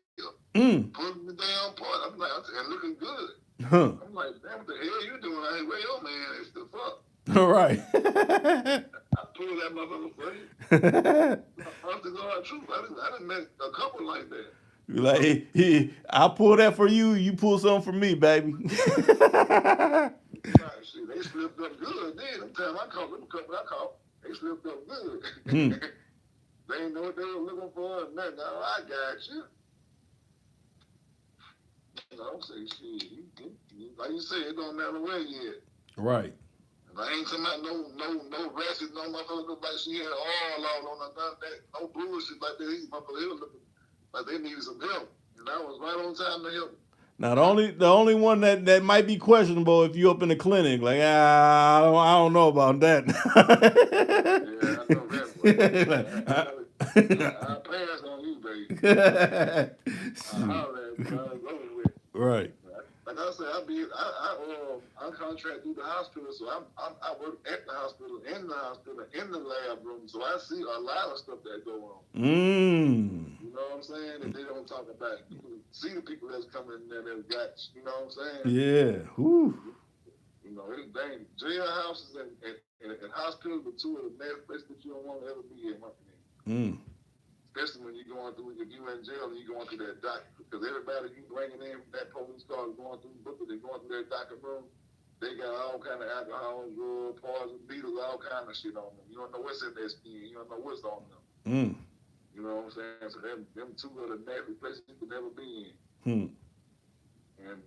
Mm. pulling the damn part. I'm like, and looking good. Huh. I'm like, damn, what the hell you doing? I ain't where your man is the fuck. All right. I pulled that motherfucker for you. Honest to God, truth. I done met a couple like that. Like I pull that for you. You pull something for me, baby. Right, shit, they slipped up good. Then the time I caught them couple I caught, they slipped up good. Hmm. They ain't know what they were looking for. And nothing. Now I got you. I'm saying shit. Like you said, it don't matter where you at. Right. And I ain't talking about no ratchet, no motherfucker look like she had all out on her, none of that, no bullshit like that. These motherfuckers looking like they needed some help. And I was right on time to help. Now the only one that might be questionable if you up in the clinic, like I don't know about that. Yeah, I know that one. I pass on you, baby. I holler at you. I was over with. Right. Like I said, I contract through the hospital, so I work at the hospital, in the lab room, so I see a lot of stuff that go on. Mm. You know what I'm saying? And they don't talk about it. You can see the people that's coming in there that's got, you know what I'm saying? Yeah. Whew. It's dangerous. Jailhouses and hospitals are two of the best places that you don't want to ever be in, my opinion. Mm. Especially when you're going through, if you're in jail and you're going through that dock, because everybody you bringing in from that police car is going through, they're going through that docket room, they got all kind of alcohol, drug, poison, beetles, all kind of shit on them. You don't know what's in their skin. You don't know what's on them. Mm. You know what I'm saying? So them two are the nasty places you could never be in. Hmm. And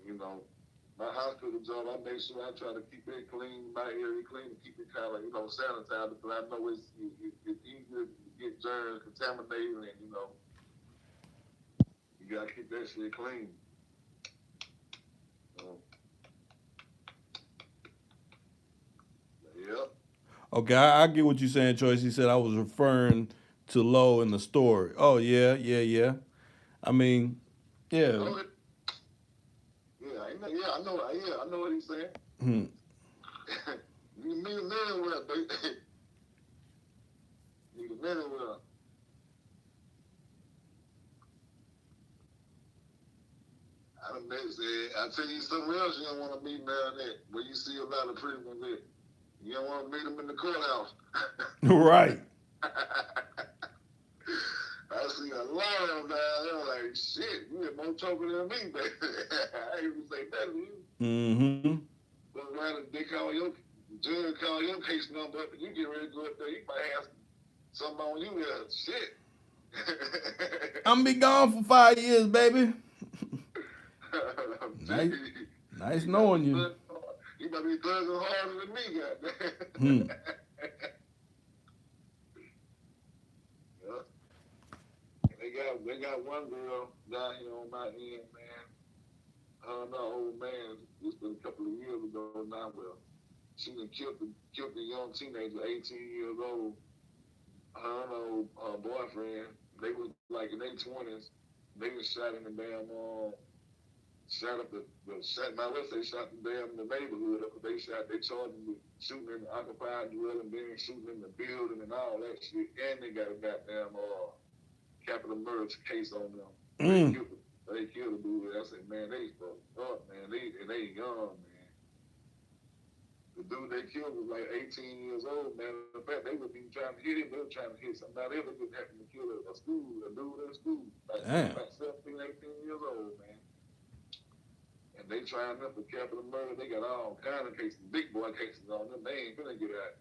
my hospital job, I make sure I try to keep it clean, my area clean, and keep it kind of sanitized because I know it's easier to get germs contaminated, and you gotta keep that shit clean. So, yep. Okay, I get what you're saying, Choice. He said I was referring to Low in the story. Oh yeah, yeah, yeah. I mean, yeah. Oh, I know what he's saying. Hmm. You can meet a man with baby. You can meet him with I done said, I tell you something else you don't want to meet down there, where you see a lot of prisoners there. You don't want to meet them in the courthouse. Right. I see a lot of them down there like, shit, you had more talking than me, baby. I ain't even say that to you. Mm-hmm. But when they call your judge call your case number up and you get ready to go up there, you might have something on you there. Shit. I'm be gone for 5 years, baby. Nice knowing you. You might be thugging harder than me, goddamn. Hmm. Yeah. And they got one girl down here on my end, man. No, old man. It's been a couple of years ago now. Well, she done killed the young teenager, 18 years old. Her and her boyfriend. They was like in their 20s. They was shot in the damn shot up they shot the damn the neighborhood up. They charged them with shooting in the occupied dwelling, then shooting in the building and all that shit. And they got a goddamn capital murder case on them. Mm. They killed the dude. I said, man, they fucked up, man. They young, man. The dude they killed was like 18 years old, man. In fact, they were even trying to hit him. They were trying to hit somebody else. They just happened to kill a dude in school, Damn. like 17, 18 years old, man. And they trying them for capital murder. They got all kind of cases, big boy cases on them. They ain't gonna get out.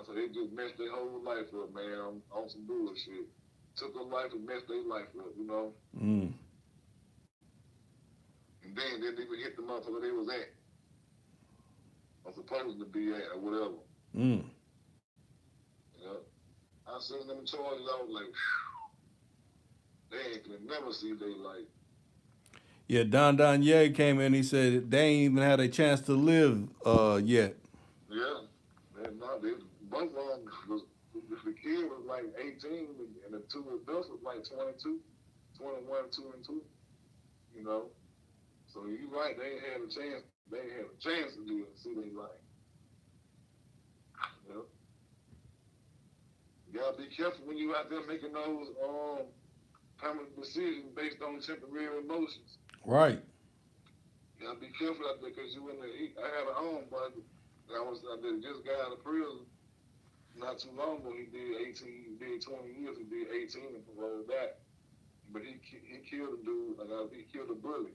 So they just messed their whole life up, man, on some bullshit. Took a life and messed their life up, Mm. And then they didn't even hit the motherfucker they was at. Or supposed to be at, or whatever. Mm. Yeah. I seen them charges, I was like, they ain't gonna never see daylight. Yeah, Don Ye came in. He said they ain't even had a chance to live yet. Yeah. Both of them the kid was like 18 and the two adults was like 22, 21, 2 and 2. So you're right, they ain't had a chance. They ain't had a chance to live and see their life. Yeah. You gotta be careful when you out there making those permanent decisions based on temporary emotions. Right. You gotta be careful out there because I had a homeboy that just got out of prison not too long ago. He did 20 years, he did 18 and paroled back. But he killed a dude, he killed a bully.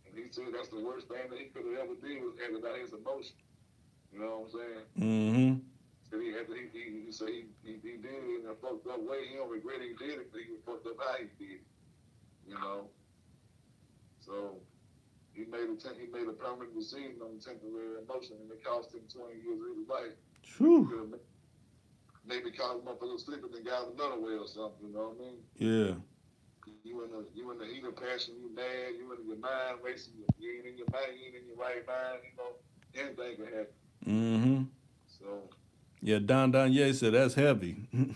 And he said that's the worst thing that he could have ever did was act out his emotion. You know what I'm saying? Mm-hmm. So he did it in a fucked up way. He don't regret he did it, but he was fucked up how he did it. So he made a permanent decision on temporary emotion, and it cost him 20 years of his life. True. Maybe caught him up sleeping and got another way or something. You know what I mean? Yeah. You in the heat of passion. You mad. You in your mind racing. You ain't in your mind. You ain't in your right mind. Anything can happen. Mm-hmm. So. Yeah, Don Ye said that's heavy. Yeah.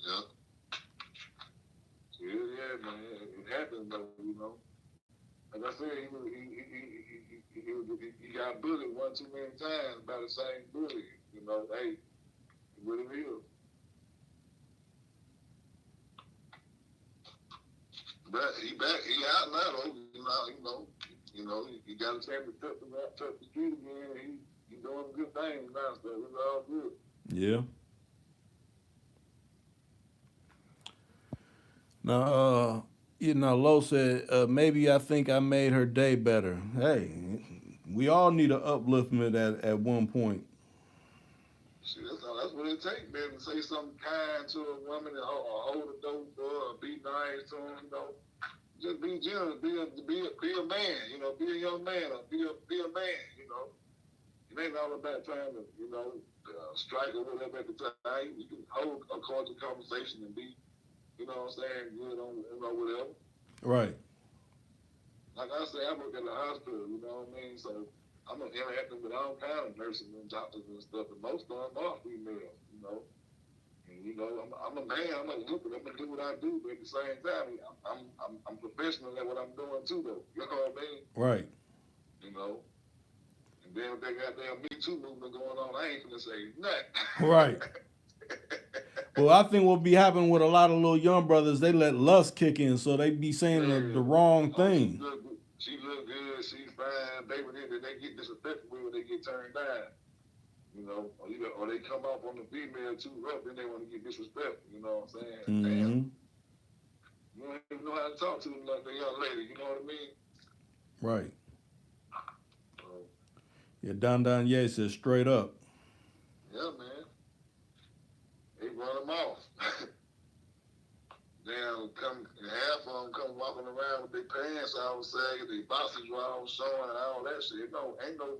Yeah. Yeah, man. It happens though. Like I said, he got bullied one too many times by the same bully. Hey, what it is. But he out now though. He got a chance to touch the street again. He doing good things now, so it's all good. Yeah. Now, You know, Lo said, maybe I think I made her day better. Hey, we all need an upliftment at one point. Shit, that's what it takes, man. To say something kind to a woman, or hold a door for her, or be nice to her, you know. Just be generous, be a man, you know, be a young man, or be a man, you know. It ain't all about trying to, you know, strike or whatever at the time. You can hold a cordial conversation and be, you know what I'm saying, good on, you know, whatever. Right. Like I say, I work at the hospital, you know what I mean? So I'm interacting with all kinds of nurses and doctors and stuff, and most of them are female, you know. And, you know, I'm a man, I'm a looker, I'm gonna do what I do, but at the same time, I'm professional at what I'm doing too, though. You know what I mean? Right. You know. And then with that goddamn Me Too movement going on, I ain't gonna say nothing. Right. Well, I think what be happening with a lot of little young brothers, they let lust kick in, so they be saying the Yeah. wrong Oh, thing. she look good, she's fine, baby. Then they get disrespectful when they get turned down. You know, or they come off on the female too rough, then they want to get disrespectful. You know what I'm saying? Damn, Mm-hmm. you don't even know how to talk to them like the young lady. You know what I mean? Right. So, Yeah, Don Don Ye says straight up. yeah, man, they run them off. Damn, come half of them come walking around with their pants all sagging, their boxes were all showing, and all that shit. No, ain't no,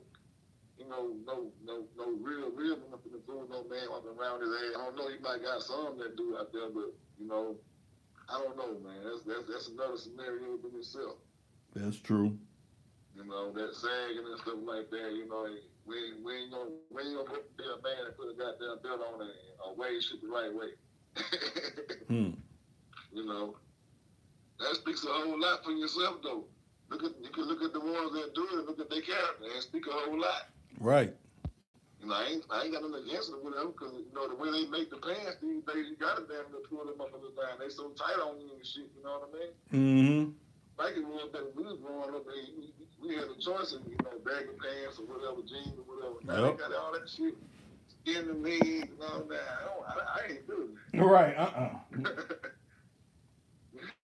you know, no real nothing to fool no man walking around his ass. I don't know, you might got some that do out there, but you know, I don't know, man. That's another scenario within itself. That's true. You know, that sagging and stuff like that. You know, we ain't gonna be a man that put a goddamn belt on it or way shit the right way. Hmm. You know, that speaks a whole lot for yourself, though. You can look at the ones that do it, look at their character, and speak a whole lot. Right. You know, I ain't got nothing against it with them because you know the way they make the pants these days, you gotta damn near pull them up in the line. They so tight on you and shit. You know what I mean? Mm-hmm. Like it was that we was growing up, we had a choice in, you know, baggy pants or whatever, jeans or whatever. Now they Yep. got all that shit in the legs and all that. I ain't doing Right. that.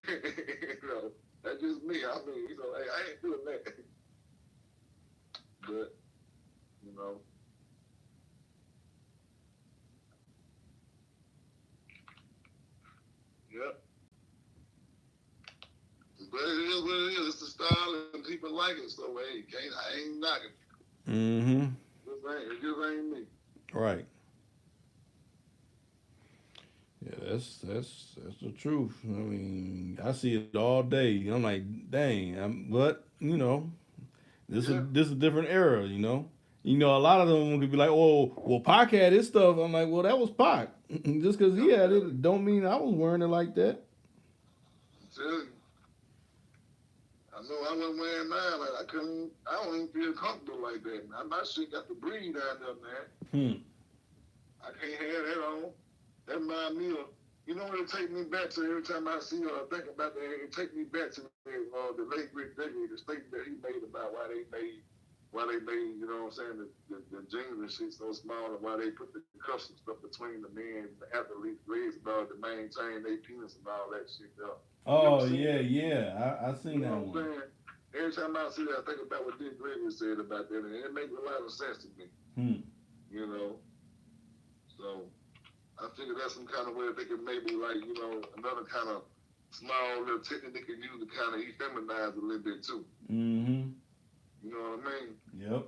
You know, that's just me. I mean, you know, hey, I ain't doing that. But, you know, yeah. But it is what it is. It's the style and people like it. So, hey, I ain't knocking. Mm-hmm. It just ain't me. Right. Yeah, that's the truth. I mean, I see it all day. I'm like, dang. But you know, Yeah. this is a different era. You know. You know, a lot of them could be like, "Oh, well, Pac had his stuff." I'm like, "Well, that was Pac. Just because he I'm had telling it, don't mean I was wearing it like that." I'm telling you. I know I wasn't wearing mine. Like I don't even feel comfortable like that. My shit got to breathe out there, man. Hmm. I can't have that on. That remind me of, you know what it take me back to every time I see her, I think about that, it take me back to the late great Dickie, the statement that he made about why they made, you know what I'm saying, the jeans and shit so small and why they put the cuffs and stuff between the men and the athletes' legs about to maintain their penis and all that shit there. You ever Oh seen yeah, that? yeah. I You seen know that what I'm one. saying? Every time I see that, I think about what Dick Gregory said about that, and it makes a lot of sense to me, Hmm. you know? So, I figure that's some kind of way that they can maybe like, you know, another kind of small little technique they can use to kind of effeminize a little bit too. Mm-hmm. You know what I mean? Yep.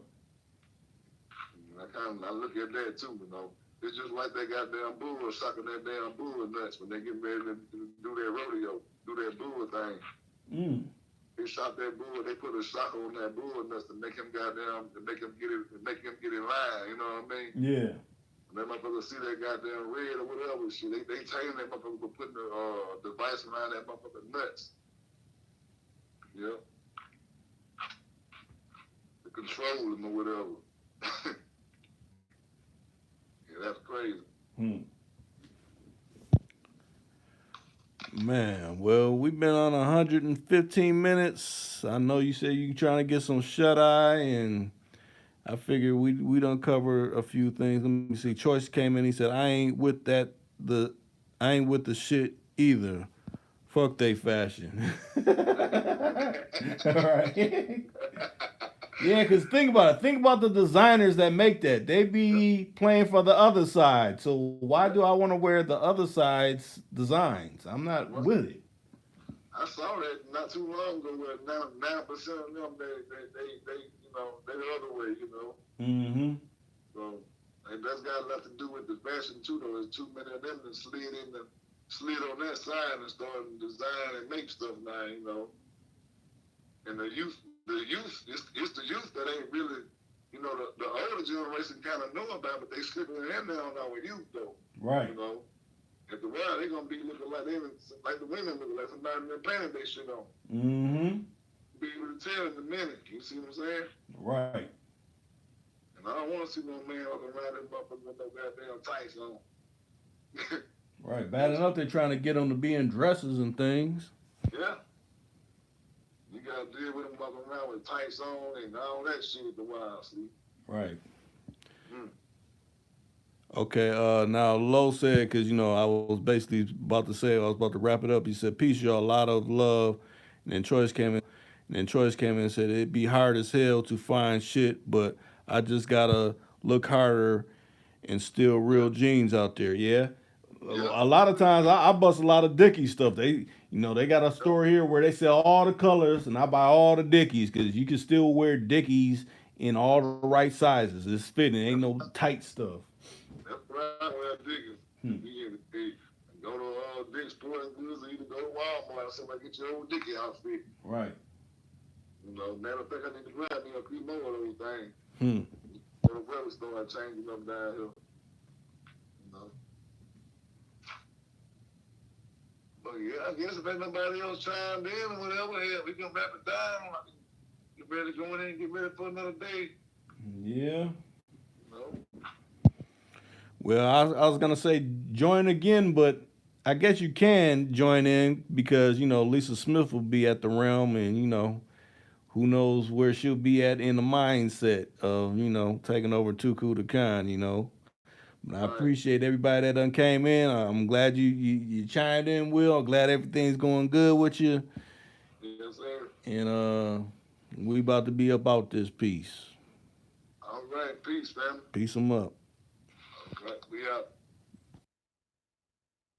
I look at that too, you know. It's just like that goddamn bull sucking that damn bull nuts when they get ready to do their rodeo, do that bull thing. Mm. They shot that bull, they put a shock on that bull nuts to make him goddamn, to make him get in line, you know what I mean? Yeah. And that motherfucker see that goddamn red or whatever shit. They tame that motherfucker for putting a device around that motherfucker nuts. Yeah. To control him or whatever. Yeah, that's crazy. Hmm. Man, well, we've been on 115 minutes. I know you said you trying to get some shut eye, and I figured we done cover a few things. Let me see. Choice came in. He said, "I ain't with that. I ain't with the shit either. Fuck they fashion. All right. Yeah, because think about it. Think about the designers that make that. They be playing for the other side. So why do I want to wear the other side's designs? I'm not Well, with it. I saw that not too long ago where 9% of them they they the other way, you know. Mm-hmm. So and that's got a lot to do with the fashion too though. There's too many of them that slid on that side and started to design and make stuff now, you know. And it's the youth that ain't really, the older generation kind of know about, but they slipping in there on our youth though. Right. You know, at the while they gonna be looking like the women look like somebody been painted they shit on. Mm-hmm. Be able to tell in a minute. You see what I'm saying? Right. And I don't want to see no man walking around this motherfucker with no goddamn tights on. Right. Bad enough they're trying to get them to be in dresses and things. Yeah. You gotta deal with them walking around with tights on and all that shit at the wild, see? Right. Mm. Okay. Now Low said, because I was basically about to say, I was about to wrap it up. He said, "Peace, y'all. A lot of love." And then Choice came in and said, "It'd be hard as hell to find shit, but I just gotta look harder and still Yeah. real jeans out there." Yeah. Yeah. A lot of times I bust a lot of Dickies stuff. They got a Yep. store here where they sell all the colors, and I buy all the Dickies because you can still wear Dickies in all the right sizes. It's fitting. Ain't no tight stuff. That's right where I dig it. Hmm. Hey, go to Dick's Sporting Goods or either go to Walmart or somebody get your old Dickie outfit. Right. Matter of fact, I need to grab me a few more of those things. Hmm. Go to the brother store and change them up down here. You know. But yeah, I guess if ain't nobody else chimed in or whatever, hell, we can wrap it down. I can get ready to go in and get ready for another day. Yeah. You know. Well, I was gonna say join again, but I guess you can join in because Lisa Smith will be at the realm, and who knows where she'll be at in the mindset of taking over Tuku the Khan. But I Right. appreciate everybody that done came in. I'm glad you chimed in, Will. I'm glad everything's going good with you, Yes, sir. and we about to be about this piece. All right. Peace, fam. Peace them up. Okay. We out.